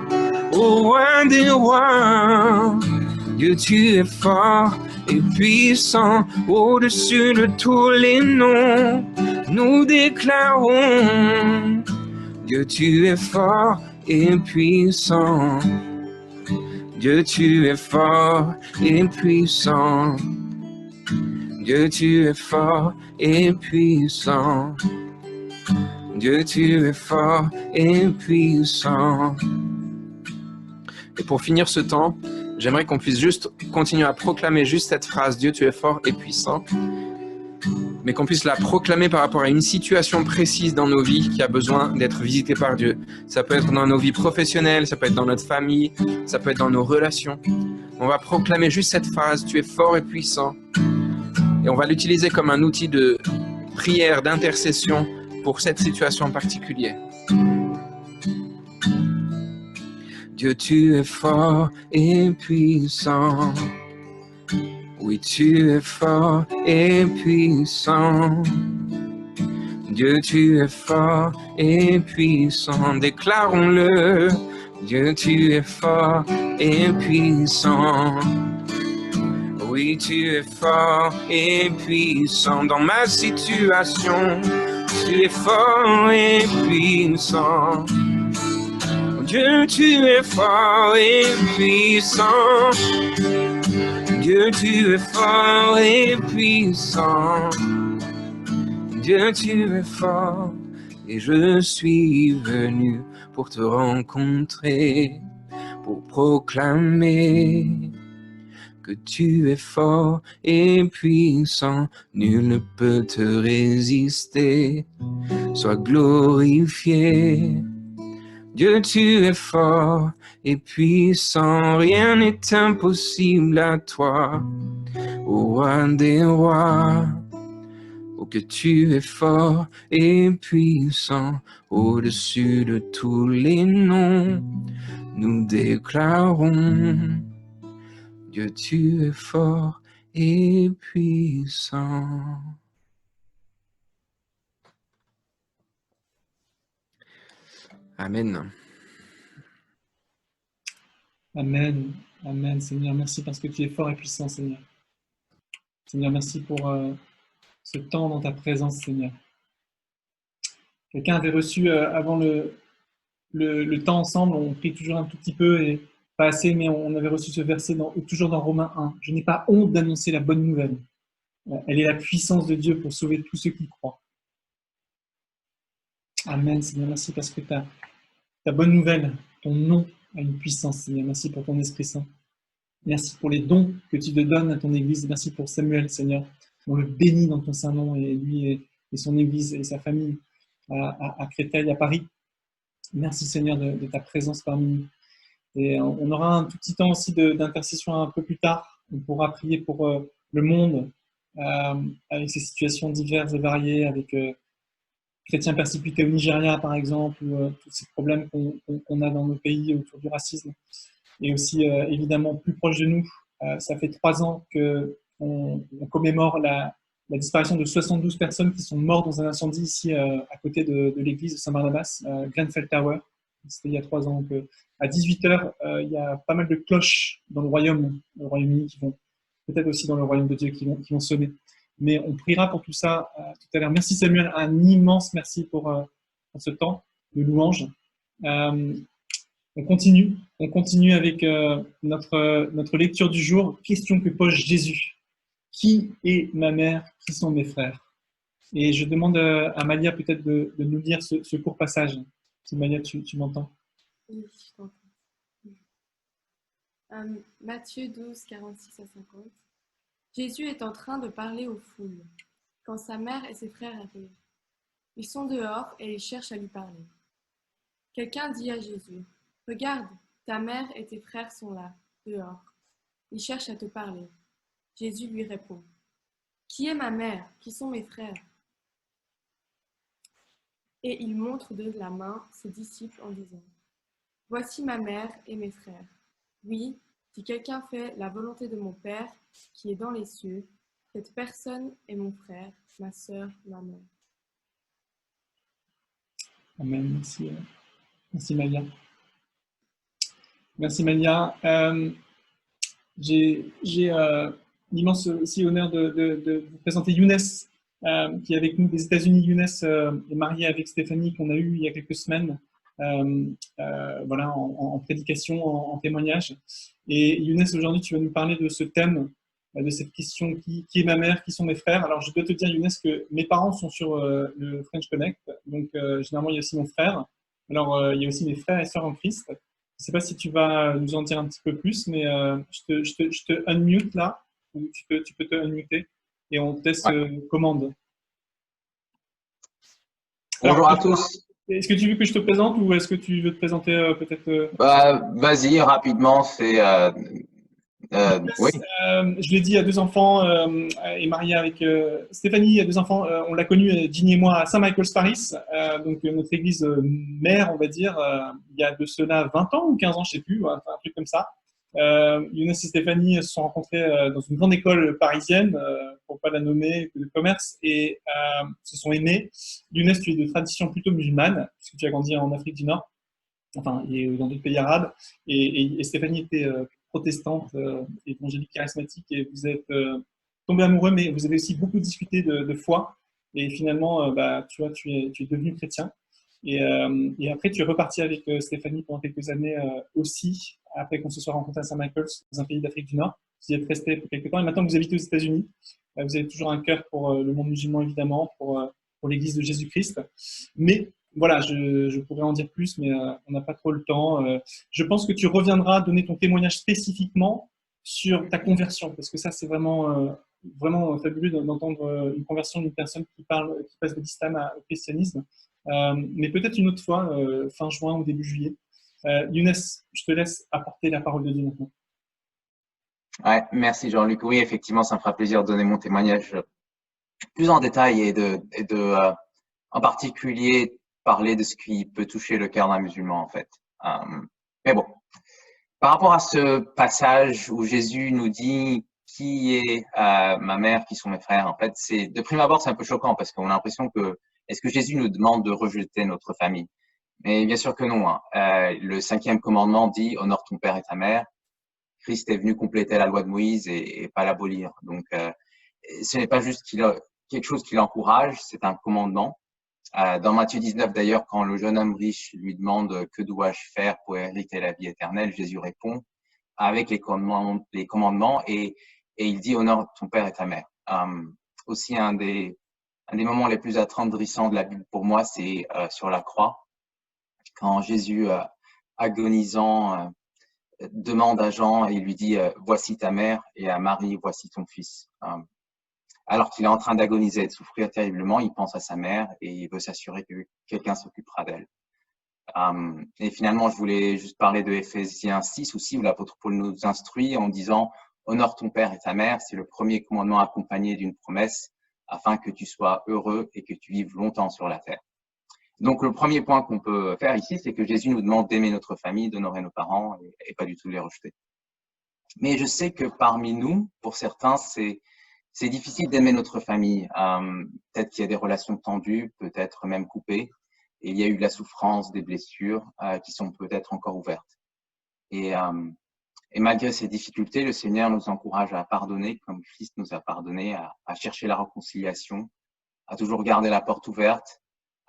ô roi des rois. Dieu, tu es fort et puissant, au-dessus de tous les noms, nous déclarons. Dieu, tu es fort et puissant. Dieu, tu es fort et puissant. Dieu, tu es fort et puissant. Dieu, tu es fort et puissant. Et pour finir ce temps, j'aimerais qu'on puisse juste continuer à proclamer juste cette phrase, Dieu, tu es fort et puissant, mais qu'on puisse la proclamer par rapport à une situation précise dans nos vies qui a besoin d'être visitée par Dieu. Ça peut être dans nos vies professionnelles, ça peut être dans notre famille, ça peut être dans nos relations. On va proclamer juste cette phrase, tu es fort et puissant. Et on va l'utiliser comme un outil de prière, d'intercession pour cette situation en particulier. Dieu, tu es fort et puissant. Oui, tu es fort et puissant. Dieu, tu es fort et puissant. Déclarons-le. Dieu, tu es fort et puissant. Oui, tu es fort et puissant. Dans ma situation, tu es fort et puissant. Dieu, tu es fort et puissant. Dieu, tu es fort et puissant. Dieu, tu es fort et je suis venu pour te rencontrer, pour proclamer que tu es fort et puissant, nul ne peut te résister. Sois glorifié. Dieu, tu es fort et puissant, rien n'est impossible à toi, ô roi des rois, ô que tu es fort et puissant, au-dessus de tous les noms. Nous déclarons que tu es fort et puissant. Amen. Amen. Amen, Seigneur. Merci parce que tu es fort et puissant, Seigneur. Seigneur, merci pour ce temps dans ta présence, Seigneur. Quelqu'un avait reçu avant le temps ensemble, on prie toujours un tout petit peu et pas assez, mais on avait reçu ce verset toujours dans Romains 1. Je n'ai pas honte d'annoncer la bonne nouvelle. Elle est la puissance de Dieu pour sauver tous ceux qui croient. Amen, Seigneur. Merci parce que ta bonne nouvelle, ton nom a une puissance, Seigneur. Merci pour ton Esprit Saint. Merci pour les dons que tu te donnes à ton Église. Merci pour Samuel, Seigneur. On le bénit dans ton saint nom et lui et son Église et sa famille à Créteil, à Paris. Merci, Seigneur, de ta présence parmi nous. Et on aura un tout petit temps aussi d'intercession un peu plus tard. On pourra prier pour le monde avec ses situations diverses et variées, avec chrétiens persécutés au Nigeria, par exemple, ou tous ces problèmes qu'on a dans nos pays autour du racisme. Et aussi, évidemment, plus proche de nous, ça fait 3 ans qu'on commémore la disparition de 72 personnes qui sont mortes dans un incendie ici à côté de l'église de Saint-Barnabas, Grenfell Tower. C'était il y a 3 ans. Donc, à 18h, il y a pas mal de cloches dans le Royaume-Uni, qui vont peut-être aussi dans le royaume de Dieu, qui vont sonner. Mais on priera pour tout ça tout à l'heure. Merci Samuel, un immense merci pour ce temps de louange. On continue avec notre lecture du jour. Question que pose Jésus. Qui est ma mère? Qui sont mes frères? Et je demande à Malia peut-être de nous lire ce court passage. Si Malia, tu m'entends? Oui, je t'entends. Matthieu 12, 46 à 50. Jésus est en train de parler aux foules, quand sa mère et ses frères arrivent. Ils sont dehors et ils cherchent à lui parler. Quelqu'un dit à Jésus, « Regarde, ta mère et tes frères sont là, dehors. Ils cherchent à te parler. » Jésus lui répond, « Qui est ma mère? Qui sont mes frères? » Et il montre de la main ses disciples en disant, « Voici ma mère et mes frères. Oui, si quelqu'un fait la volonté de mon Père qui est dans les cieux, cette personne est mon frère, ma sœur, ma mère. » Amen. Merci Malia. Merci Malia. J'ai l'immense aussi honneur de vous présenter Younes, qui est avec nous des États-Unis. Younes est marié avec Stéphanie, qu'on a eu il y a quelques semaines, voilà, en prédication, en témoignage. Et Younes, aujourd'hui, tu vas nous parler de ce thème, de cette question qui est ma mère, qui sont mes frères. Alors, je dois te dire, Younes, que mes parents sont sur le French Connect, donc généralement, il y a aussi mon frère. Alors, il y a aussi mes frères et sœurs en Christ. Je ne sais pas si tu vas nous en dire un petit peu plus, mais je te unmute là, ou tu peux te unmuter, et on teste commande. Bonjour à tous. Est-ce que tu veux que je te présente ou est-ce que tu veux te présenter peut-être Vas-y, rapidement, c'est… oui. Je l'ai dit, a 2 enfants, est mariée avec Stéphanie, a 2 enfants. On l'a connue, Ginny et moi, à Saint-Michael's Paris, donc notre église mère, on va dire, il y a de cela 20 ans ou 15 ans, je ne sais plus, un truc comme ça. Younes et Stéphanie se sont rencontrés dans une grande école parisienne, pour ne pas la nommer, de commerce, et se sont aimés. Younes, tu es de tradition plutôt musulmane, puisque tu as grandi en Afrique du Nord, enfin, et dans d'autres pays arabes, et Stéphanie était protestante, évangélique charismatique, et vous êtes tombés amoureux, mais vous avez aussi beaucoup discuté de foi, et finalement, tu vois, tu es devenu chrétien. Et après, tu es reparti avec Stéphanie pendant quelques années aussi, après qu'on se soit rencontrés à Saint-Michael's, dans un pays d'Afrique du Nord. Vous y êtes resté pour quelques temps, et maintenant vous habitez aux États-Unis. Vous avez toujours un cœur pour le monde musulman, évidemment, pour l'Église de Jésus-Christ. Mais voilà, je pourrais en dire plus, mais on n'a pas trop le temps. Je pense que tu reviendras donner ton témoignage spécifiquement sur ta conversion, parce que ça, c'est vraiment fabuleux d'entendre une conversion d'une personne qui passe de l'islam au christianisme. Mais peut-être une autre fois, fin juin ou début juillet. Younes, je te laisse apporter la parole de Dieu maintenant. Ouais, merci Jean-Luc. Oui, effectivement, ça me fera plaisir de donner mon témoignage plus en détail en particulier parler de ce qui peut toucher le cœur d'un musulman en fait. Mais bon, par rapport à ce passage où Jésus nous dit qui est ma mère, qui sont mes frères, en fait, de prime abord c'est un peu choquant parce qu'on a l'impression que est-ce que Jésus nous demande de rejeter notre famille? Mais bien sûr que non. Hein. Le 5e commandement dit honore ton père et ta mère. Christ est venu compléter la loi de Moïse et pas l'abolir. Donc ce n'est pas juste quelque chose qui l'encourage, c'est un commandement. Dans Matthieu 19 d'ailleurs, quand le jeune homme riche lui demande que dois-je faire pour hériter la vie éternelle, Jésus répond avec les commandements et il dit honore ton père et ta mère. Aussi un des moments les plus attendrissants de la Bible pour moi, c'est sur la croix, quand Jésus agonisant demande à Jean et il lui dit voici ta mère et à Marie voici ton fils. Alors qu'il est en train d'agoniser et de souffrir terriblement, il pense à sa mère et il veut s'assurer que quelqu'un s'occupera d'elle. Et finalement, je voulais juste parler de Éphésiens 6 aussi, où l'apôtre Paul nous instruit en disant « Honore ton père et ta mère », c'est le premier commandement accompagné d'une promesse, afin que tu sois heureux et que tu vives longtemps sur la terre. Donc, le premier point qu'on peut faire ici, c'est que Jésus nous demande d'aimer notre famille, d'honorer nos parents et pas du tout de les rejeter. Mais je sais que parmi nous, pour certains, c'est difficile d'aimer notre famille. Peut-être qu'il y a des relations tendues, peut-être même coupées. Et il y a eu de la souffrance, des blessures qui sont peut-être encore ouvertes. Et malgré ces difficultés, le Seigneur nous encourage à pardonner comme Christ nous a pardonné, à chercher la réconciliation, à toujours garder la porte ouverte,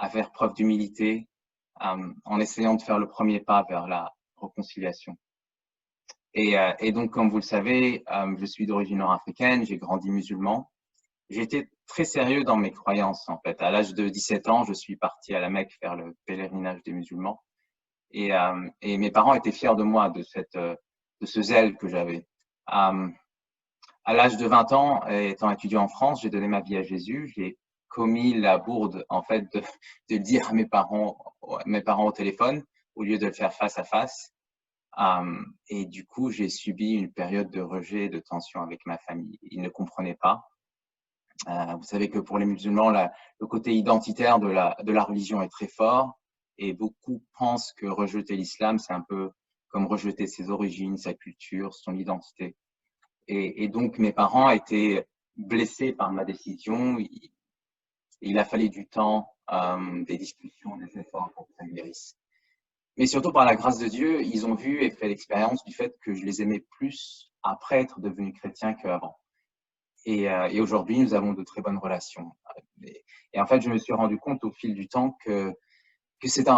à faire preuve d'humilité, en essayant de faire le premier pas vers la réconciliation. Et donc, comme vous le savez, je suis d'origine nord-africaine, j'ai grandi musulman. J'ai été très sérieux dans mes croyances, en fait. À l'âge de 17 ans, je suis parti à la Mecque faire le pèlerinage des musulmans. Et mes parents étaient fiers de moi, de ce zèle que j'avais. À l'âge de 20 ans, étant étudiant en France, j'ai donné ma vie à Jésus. J'ai commis la bourde, en fait, de le dire à mes parents au téléphone, au lieu de le faire face à face. Et du coup, j'ai subi une période de rejet et de tension avec ma famille. Ils ne comprenaient pas. Vous savez que pour les musulmans, le côté identitaire de la religion est très fort et beaucoup pensent que rejeter l'islam, c'est un peu comme rejeter ses origines, sa culture, son identité. Et donc, mes parents étaient blessés par ma décision. Il a fallu du temps, des discussions, des efforts pour que ça guérisse. Mais surtout, par la grâce de Dieu, ils ont vu et fait l'expérience du fait que je les aimais plus après être devenu chrétien qu'avant. Et aujourd'hui, nous avons de très bonnes relations. Et en fait, je me suis rendu compte au fil du temps que c'était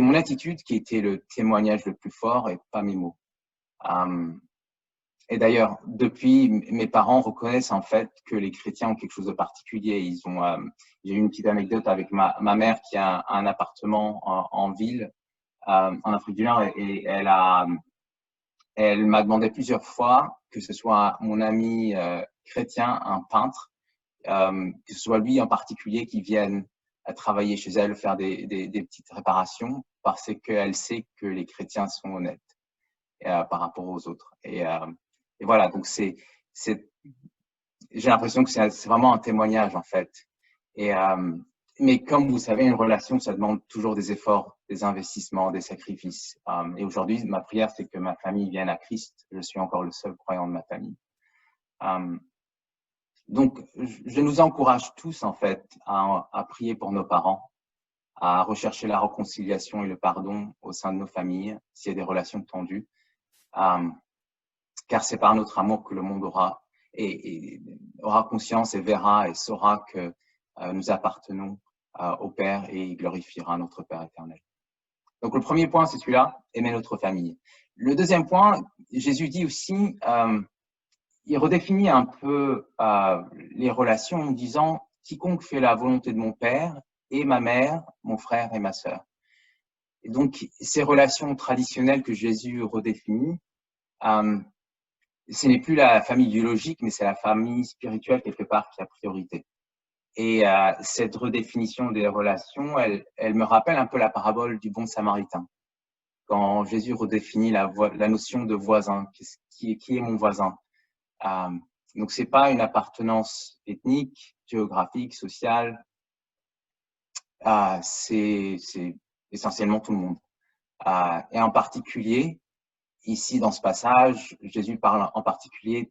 mon attitude qui était le témoignage le plus fort et pas mes mots. Et d'ailleurs, depuis, mes parents reconnaissent en fait que les chrétiens ont quelque chose de particulier. J'ai eu une petite anecdote avec ma mère qui a un appartement en ville, en Afrique du Nord, et elle m'a demandé plusieurs fois que ce soit mon ami chrétien, un peintre, que ce soit lui en particulier qui vienne travailler chez elle, faire des petites réparations, parce qu'elle sait que les chrétiens sont honnêtes par rapport aux autres. Et voilà, donc j'ai l'impression que c'est vraiment un témoignage en fait. Mais comme vous savez, une relation, ça demande toujours des efforts, des investissements, des sacrifices. Et aujourd'hui, ma prière, c'est que ma famille vienne à Christ. Je suis encore le seul croyant de ma famille. Donc, je nous encourage tous, en fait, à prier pour nos parents, à rechercher la réconciliation et le pardon au sein de nos familles, s'il y a des relations tendues. Car c'est par notre amour que le monde aura conscience et verra et saura que nous appartenons au Père et il glorifiera notre Père éternel. Donc, le premier point, c'est celui-là, aimer notre famille. Le deuxième point, Jésus dit aussi, il redéfinit un peu les relations en disant « Quiconque fait la volonté de mon Père et ma mère, mon frère et ma sœur ». Et donc, ces relations traditionnelles que Jésus redéfinit, ce n'est plus la famille biologique, mais c'est la famille spirituelle quelque part qui a priorité. Et cette redéfinition des relations, elle me rappelle un peu la parabole du bon samaritain. Quand Jésus redéfinit la notion de voisin, qui est mon voisin? Donc, c'est pas une appartenance ethnique, géographique, sociale. C'est essentiellement tout le monde. Et en particulier, ici, dans ce passage, Jésus parle en particulier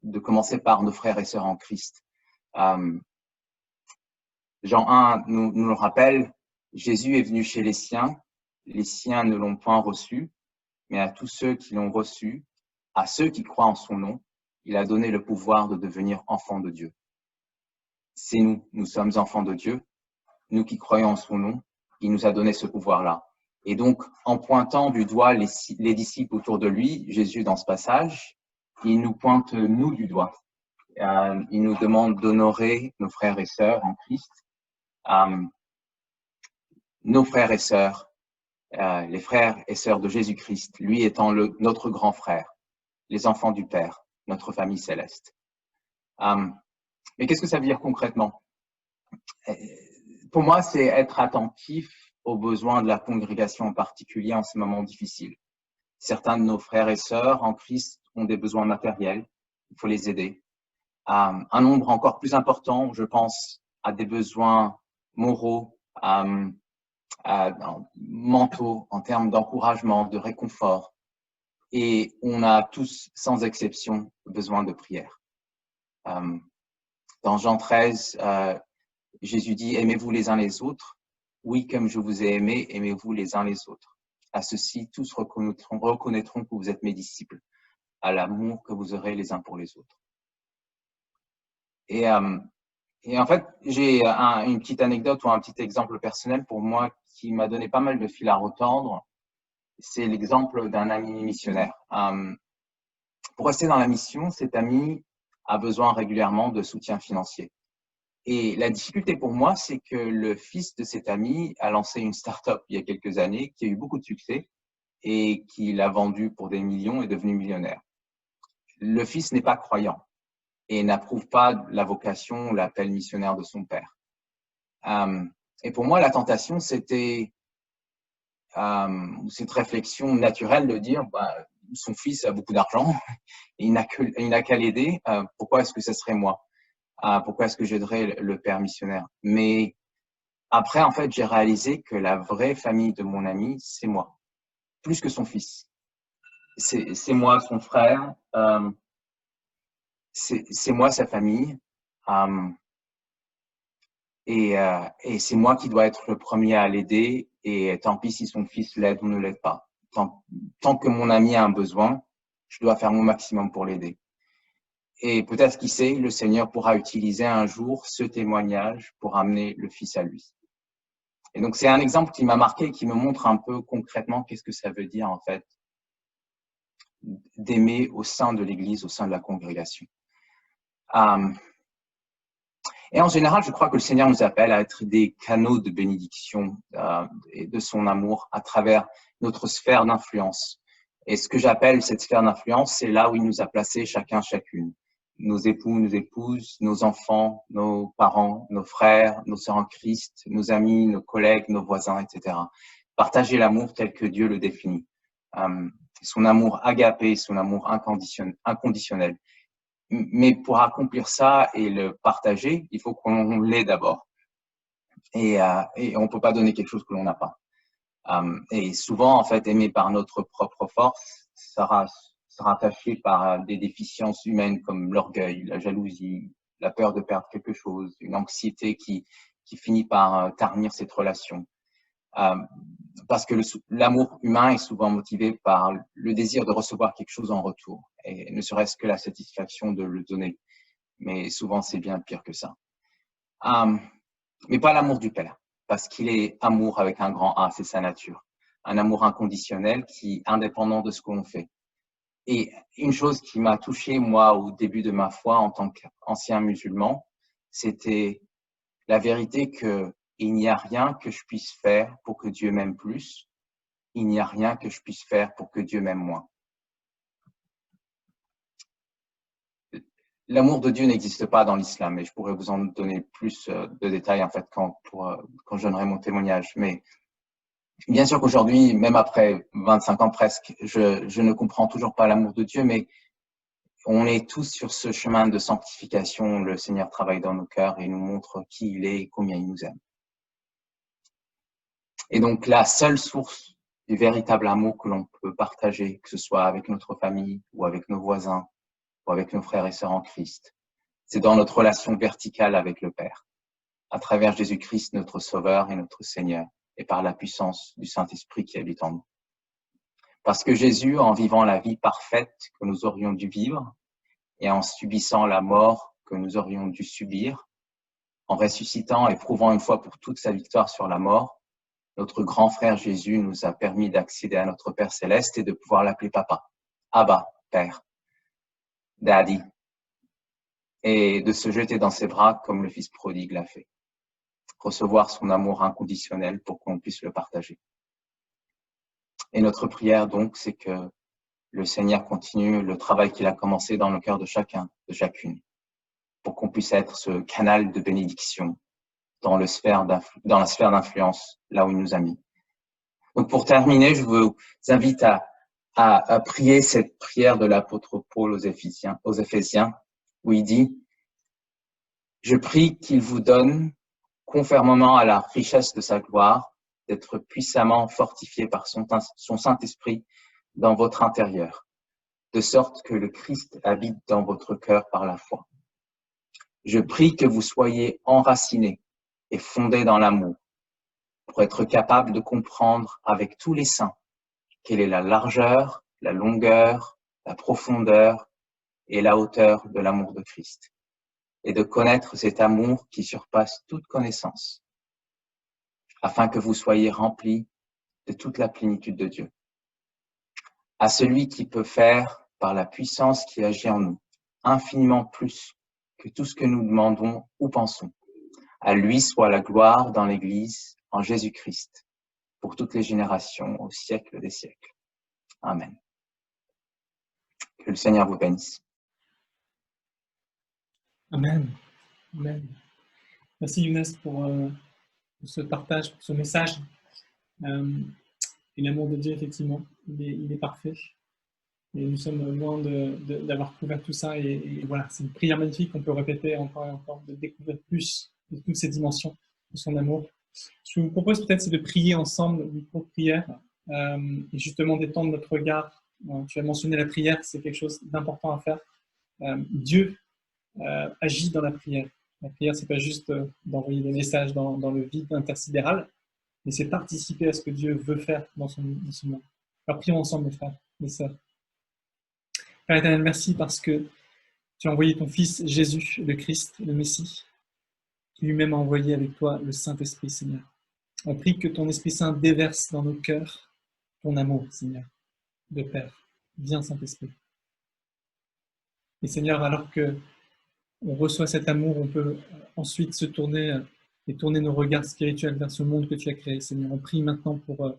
de commencer par nos frères et sœurs en Christ. Jean 1 nous le rappelle, Jésus est venu chez les siens ne l'ont point reçu, mais à tous ceux qui l'ont reçu, à ceux qui croient en son nom, il a donné le pouvoir de devenir enfants de Dieu. C'est nous sommes enfants de Dieu, nous qui croyons en son nom, il nous a donné ce pouvoir-là. Et donc, en pointant du doigt les disciples autour de lui, Jésus, dans ce passage, il nous pointe, nous, du doigt. Il nous demande d'honorer nos frères et sœurs en Christ. Nos frères et sœurs, les frères et sœurs de Jésus-Christ, lui étant notre grand frère, les enfants du Père, notre famille céleste. Mais qu'est-ce que ça veut dire concrètement? Pour moi, c'est être attentif aux besoins de la congrégation en particulier en ces moments difficiles. Certains de nos frères et sœurs en Christ ont des besoins matériels, il faut les aider. Un nombre encore plus important, je pense, a des besoins moraux, mentaux, en termes d'encouragement, de réconfort. Et on a tous, sans exception, besoin de prière. Dans Jean 13, Jésus dit « Aimez-vous les uns les autres. Oui, comme je vous ai aimés, aimez-vous les uns les autres. À ceci, tous reconnaîtront que vous êtes mes disciples, à l'amour que vous aurez les uns pour les autres. » Et en fait, j'ai une petite anecdote ou un petit exemple personnel pour moi qui m'a donné pas mal de fil à retordre. C'est l'exemple d'un ami missionnaire. Pour rester dans la mission, cet ami a besoin régulièrement de soutien financier. Et la difficulté pour moi, c'est que le fils de cet ami a lancé une start-up il y a quelques années qui a eu beaucoup de succès et qu'il a vendu pour des millions et est devenu millionnaire. Le fils n'est pas croyant et n'approuve pas la vocation ou l'appel missionnaire de son père. Et pour moi, la tentation, c'était cette réflexion naturelle de dire son fils a beaucoup d'argent, il n'a qu'à l'aider, pourquoi est-ce que ce serait moi? Pourquoi est-ce que j'aiderais le père missionnaire? Mais après, en fait, j'ai réalisé que la vraie famille de mon ami, c'est moi, plus que son fils. C'est moi, son frère, c'est moi, sa famille. Et c'est moi qui dois être le premier à l'aider. Et tant pis si son fils l'aide ou ne l'aide pas. Tant que mon ami a un besoin, je dois faire mon maximum pour l'aider. Et peut-être, qui sait, le Seigneur pourra utiliser un jour ce témoignage pour amener le fils à lui. Et donc, c'est un exemple qui m'a marqué, qui me montre un peu concrètement qu'est-ce que ça veut dire, en fait, d'aimer au sein de l'Église, au sein de la congrégation. Et en général, je crois que le Seigneur nous appelle à être des canaux de bénédiction et de son amour à travers notre sphère d'influence. Et ce que j'appelle cette sphère d'influence, c'est là où il nous a placés chacun, chacune. Nos époux, nos épouses, nos enfants, nos parents, nos frères, nos sœurs en Christ, nos amis, nos collègues, nos voisins, etc. Partager l'amour tel que Dieu le définit. Son amour agapé, son amour inconditionnel. Mais pour accomplir ça et le partager, il faut qu'on l'ait d'abord. Et on ne peut pas donner quelque chose que l'on n'a pas. Et souvent, en fait, aimer par notre propre force sera attaché par des déficiences humaines comme l'orgueil, la jalousie, la peur de perdre quelque chose, une anxiété qui finit par ternir cette relation. Parce que l'amour humain est souvent motivé par le désir de recevoir quelque chose en retour, et ne serait-ce que la satisfaction de le donner. Mais souvent, c'est bien pire que ça. Mais pas l'amour du Père, parce qu'il est amour avec un grand A, c'est sa nature. Un amour inconditionnel qui est indépendant de ce qu'on fait. Et une chose qui m'a touché, moi, au début de ma foi en tant qu'ancien musulman, c'était la vérité que il n'y a rien que je puisse faire pour que Dieu m'aime plus. Il n'y a rien que je puisse faire pour que Dieu m'aime moins. L'amour de Dieu n'existe pas dans l'islam, et je pourrais vous en donner plus de détails en fait quand je donnerai mon témoignage. Mais bien sûr qu'aujourd'hui, même après 25 ans presque, je ne comprends toujours pas l'amour de Dieu, mais on est tous sur ce chemin de sanctification. Le Seigneur travaille dans nos cœurs et nous montre qui il est et combien il nous aime. Et donc, la seule source du véritable amour que l'on peut partager, que ce soit avec notre famille ou avec nos voisins ou avec nos frères et sœurs en Christ, c'est dans notre relation verticale avec le Père, à travers Jésus-Christ, notre Sauveur et notre Seigneur, et par la puissance du Saint-Esprit qui habite en nous. Parce que Jésus, en vivant la vie parfaite que nous aurions dû vivre, et en subissant la mort que nous aurions dû subir, en ressuscitant et prouvant une fois pour toutes sa victoire sur la mort, notre grand frère Jésus nous a permis d'accéder à notre Père Céleste et de pouvoir l'appeler Papa, Abba, Père, Daddy, et de se jeter dans ses bras comme le Fils prodigue l'a fait. Recevoir son amour inconditionnel pour qu'on puisse le partager. Et notre prière donc, c'est que le Seigneur continue le travail qu'il a commencé dans le cœur de chacun, de chacune, pour qu'on puisse être ce canal de bénédiction dans la sphère d'influence, là où il nous a mis. Donc pour terminer, je vous invite à prier cette prière de l'apôtre Paul aux Éphésiens, où il dit « Je prie qu'il vous donne, conformément à la richesse de sa gloire, d'être puissamment fortifié par son Saint-Esprit dans votre intérieur, de sorte que le Christ habite dans votre cœur par la foi. Je prie que vous soyez enracinés et fondés dans l'amour, pour être capable de comprendre avec tous les saints quelle est la largeur, la longueur, la profondeur et la hauteur de l'amour de Christ, et de connaître cet amour qui surpasse toute connaissance, afin que vous soyez remplis de toute la plénitude de Dieu. À celui qui peut faire, par la puissance qui agit en nous, infiniment plus que tout ce que nous demandons ou pensons. À lui soit la gloire dans l'Église, en Jésus-Christ, pour toutes les générations, au siècle des siècles. Amen. Que le Seigneur vous bénisse. Amen. Amen. Merci Younes pour ce partage, pour ce message. Et l'amour de Dieu, effectivement, il est parfait. Et nous sommes loin d'avoir couvert tout ça. Et voilà, c'est une prière magnifique qu'on peut répéter encore et encore, de découvrir plus de toutes ces dimensions de son amour. Ce que je vous propose peut-être, c'est de prier ensemble une courte prière et justement d'étendre notre regard. Tu as mentionné la prière, c'est quelque chose d'important à faire. Dieu agit dans la prière. La prière, c'est pas juste d'envoyer des messages dans le vide intersidéral, mais c'est participer à ce que Dieu veut faire dans ce monde. Alors prions ensemble, mes frères, mes sœurs. Père éternel, merci parce que tu as envoyé ton Fils Jésus, le Christ, le Messie, qui lui-même a envoyé avec toi le Saint-Esprit, Seigneur. On prie que ton Esprit Saint déverse dans nos cœurs ton amour, Seigneur, de Père. Viens, Saint-Esprit. Et Seigneur, alors que on reçoit cet amour, on peut ensuite se tourner et tourner nos regards spirituels vers ce monde que tu as créé, Seigneur. On prie maintenant pour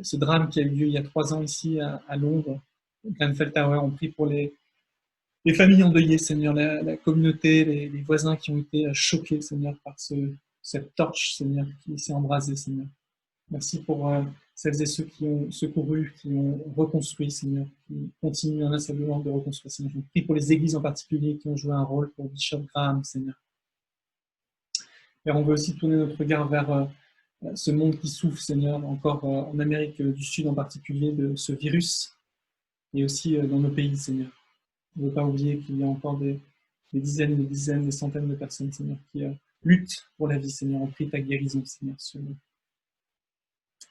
ce drame qui a eu lieu il y a 3 ans ici à Londres, Grenfell Tower. On prie pour les familles endeuillées, Seigneur, la communauté, les voisins qui ont été choqués, Seigneur, par cette torche, Seigneur, qui s'est embrasée, Seigneur. Merci pour celles et ceux qui ont secouru, qui ont reconstruit, Seigneur, qui continuent inlassablement de reconstruire, Seigneur. Je prie pour les églises en particulier qui ont joué un rôle, pour Bishop Graham, Seigneur. Et on veut aussi tourner notre regard vers ce monde qui souffre, Seigneur, encore en Amérique du Sud en particulier, de ce virus, et aussi dans nos pays, Seigneur. On ne veut pas oublier qu'il y a encore des dizaines, des centaines de personnes, Seigneur, qui luttent pour la vie, Seigneur. On prie ta guérison, Seigneur, sur nous.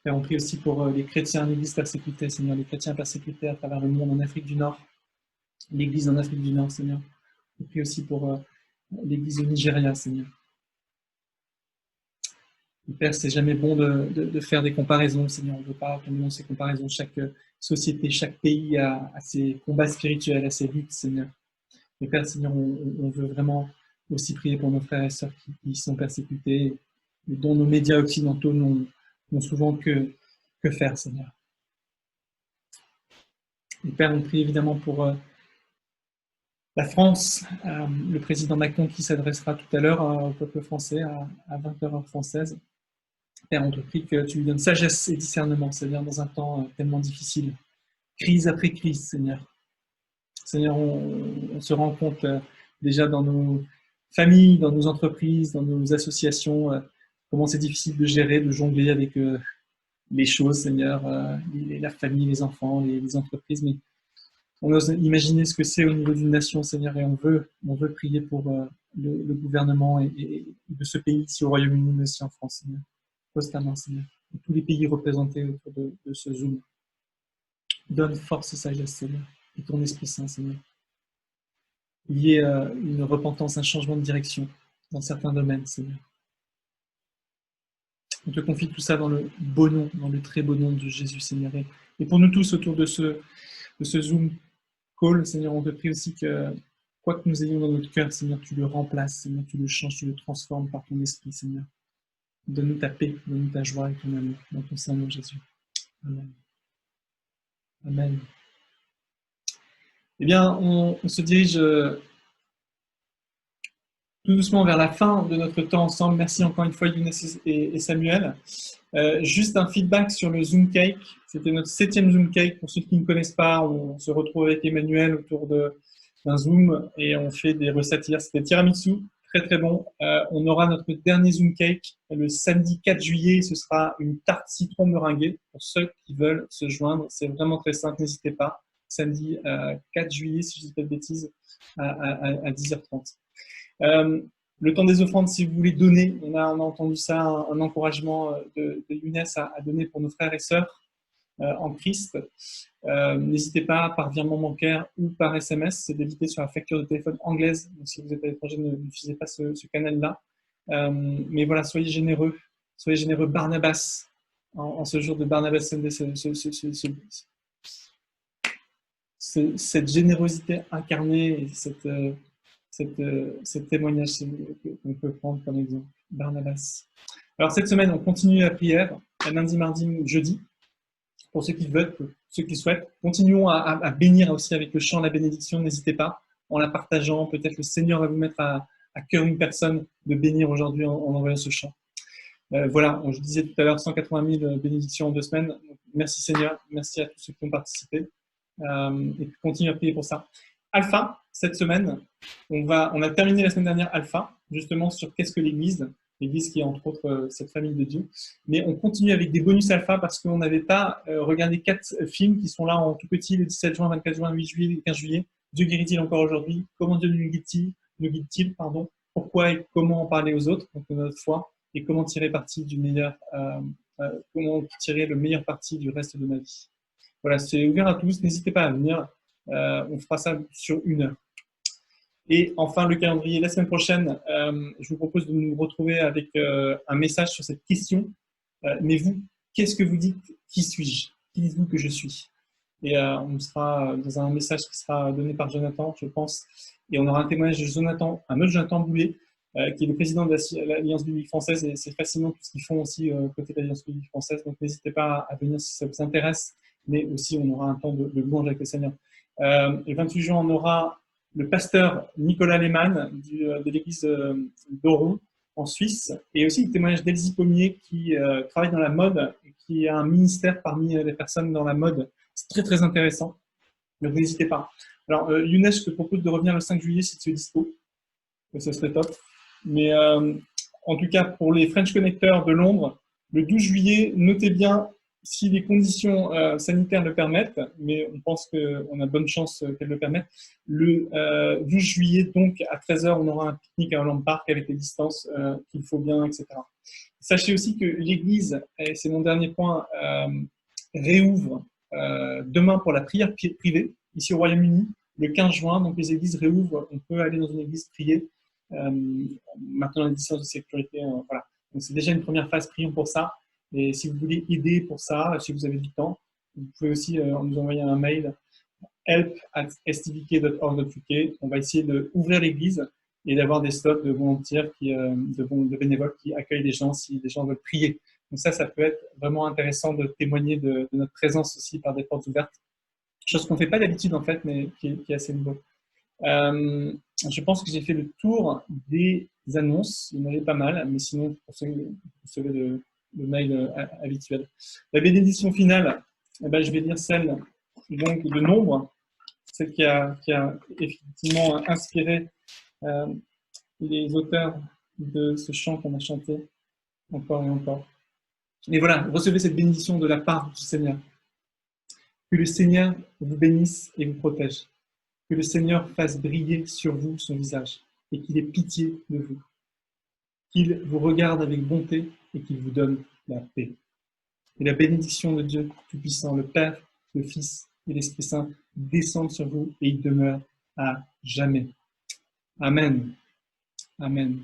Et on prie aussi pour les chrétiens, l'Église persécutée, Seigneur, les chrétiens persécutés à travers le monde en Afrique du Nord, l'Église en Afrique du Nord, Seigneur. On prie aussi pour l'Église au Nigeria, Seigneur. Le Père, c'est jamais bon de faire des comparaisons, Seigneur. On ne veut pas tomber dans ces comparaisons. Chaque société, chaque pays a ses combats spirituels, a ses luttes, Seigneur. Mais Père, Seigneur, on veut vraiment aussi prier pour nos frères et sœurs qui sont persécutés, et dont nos médias occidentaux n'ont souvent que faire, Seigneur. Et Père, on prie évidemment pour la France, le président Macron qui s'adressera tout à l'heure au peuple français à 20h heure française. Père, on te prie que tu lui donnes sagesse et discernement, Seigneur, dans un temps tellement difficile. Crise après crise, Seigneur. Seigneur, on se rend compte déjà dans nos familles, dans nos entreprises, dans nos associations, comment c'est difficile de gérer, de jongler avec les choses, Seigneur, la famille, les enfants, les entreprises, mais on ose imaginer ce que c'est au niveau d'une nation, Seigneur, et on veut prier pour le gouvernement et de ce pays, ici au Royaume-Uni, mais aussi en France, Seigneur. Pose ta main, Seigneur, et tous les pays représentés autour de ce Zoom. Donne force et sagesse, Seigneur, et ton Esprit Saint, Seigneur. Il y ait une repentance, un changement de direction dans certains domaines, Seigneur. On te confie tout ça dans le beau nom, dans le très beau nom de Jésus, Seigneur. Et pour nous tous autour de ce Zoom call, Seigneur, on te prie aussi que quoi que nous ayons dans notre cœur, Seigneur, tu le remplaces, Seigneur, tu le changes, tu le transformes par ton esprit, Seigneur. Donne-nous ta paix, donne-nous ta joie et ton amour, dans ton Saint-Nom, Jésus. Amen. Amen. Eh bien, on se dirige tout doucement vers la fin de notre temps ensemble. Merci encore une fois, Younes et Samuel. Juste un feedback sur le Zoom Cake. C'était notre 7e Zoom Cake. Pour ceux qui ne connaissent pas, on se retrouve avec Emmanuel autour d'un Zoom et on fait des recettes hier. C'était tiramisu, très très bon. On aura notre dernier Zoom Cake le samedi 4 juillet. Ce sera une tarte citron meringuée pour ceux qui veulent se joindre. C'est vraiment très simple, n'hésitez pas. Samedi 4 juillet, si je ne dis pas de bêtises, à 10h30. Le temps des offrandes, si vous voulez donner, on a entendu ça, un encouragement de Younes à donner pour nos frères et sœurs en Christ. N'hésitez pas par virement bancaire ou par SMS, c'est débité sur la facture de téléphone anglaise. Donc, si vous êtes à l'étranger, n'utilisez pas ce canal-là. Mais voilà, soyez généreux Barnabas, en ce jour de Barnabas Sunday, cette générosité incarnée et cette témoignage qu'on peut prendre comme exemple. Barnabas. Alors cette semaine, on continue la prière, lundi, mardi, jeudi, pour ceux qui veulent, pour ceux qui souhaitent. Continuons à bénir aussi avec le chant de la bénédiction, n'hésitez pas, en la partageant. Peut-être le Seigneur va vous mettre à cœur une personne de bénir aujourd'hui en envoyant ce chant. Voilà, je disais tout à l'heure, 180 000 bénédictions en 2 semaines. Merci Seigneur, merci à tous ceux qui ont participé. Et puis continue à prier pour ça. Alpha, cette semaine, on a terminé la semaine dernière Alpha, justement sur qu'est-ce que l'Église qui est entre autres cette famille de Dieu. Mais on continue avec des bonus Alpha parce qu'on n'avait pas regardé 4 films qui sont là en tout petit, le 17 juin, 24 juin, 8 juillet, le 15 juillet. Dieu guérit-il encore aujourd'hui? Comment Dieu nous guide-t-il? Pourquoi et comment en parler aux autres, donc de notre foi, et comment tirer parti du meilleur, comment tirer le meilleur parti du reste de ma vie. Voilà, c'est ouvert à tous, n'hésitez pas à venir. On fera ça sur 1 heure. Et enfin, le calendrier, la semaine prochaine, je vous propose de nous retrouver avec un message sur cette question. Mais vous, qu'est-ce que vous dites? Qui suis-je? Qui dites-vous que je suis? Et on sera dans un message qui sera donné par Jonathan, je pense. Et on aura un témoignage de Jonathan, un autre Jonathan Boulet, qui est le président de l'Alliance biblique française. Et c'est fascinant tout ce qu'ils font aussi côté de l'Alliance biblique française. Donc n'hésitez pas à venir si ça vous intéresse. Mais aussi, on aura un temps de louange avec le Seigneur. Le 28 juin, on aura le pasteur Nicolas Lehmann de l'église d'Oron en Suisse, et aussi le témoignage d'Elsie Pommier qui travaille dans la mode et qui a un ministère parmi les personnes dans la mode. C'est très très intéressant, donc n'hésitez pas. Alors Younes, je te propose de revenir le 5 juillet si tu es dispo, ce serait top. Mais en tout cas pour les French Connectors de Londres, le 12 juillet, notez bien si les conditions sanitaires le permettent, mais on pense qu'on a bonne chance qu'elles le permettent. Le 12 juillet, donc, à 13h, on aura un pique-nique à Holland Park avec les distances qu'il faut bien, etc. Sachez aussi que l'Église, et c'est mon dernier point, réouvre demain pour la prière privée, ici au Royaume-Uni, le 15 juin. Donc, les églises réouvrent, on peut aller dans une église prier. Maintenant, les distances de sécurité, voilà. Donc, c'est déjà une première phase, prions pour ça. Et si vous voulez aider pour ça, si vous avez du temps, vous pouvez aussi nous envoyer un mail help@stvk.org.uk. On va essayer d'ouvrir l'église et d'avoir des slots de volontaires, de bénévoles qui accueillent les gens si les gens veulent prier. Donc ça peut être vraiment intéressant de témoigner de notre présence aussi par des portes ouvertes. Chose qu'on ne fait pas d'habitude en fait, mais qui est assez nouveau. Je pense que j'ai fait le tour des annonces. Il y en avait pas mal, mais sinon, pour ceux qui recevez le mail habituel. La bénédiction finale, je vais lire celle donc, de Nombre, celle qui a effectivement inspiré les auteurs de ce chant qu'on a chanté encore et encore. Et voilà, recevez cette bénédiction de la part du Seigneur. Que le Seigneur vous bénisse et vous protège. Que le Seigneur fasse briller sur vous son visage et qu'il ait pitié de vous. Qu'il vous regarde avec bonté et qu'il vous donne la paix. Et la bénédiction de Dieu Tout-Puissant, le Père, le Fils et l'Esprit Saint descendent sur vous et ils demeurent à jamais. Amen. Amen.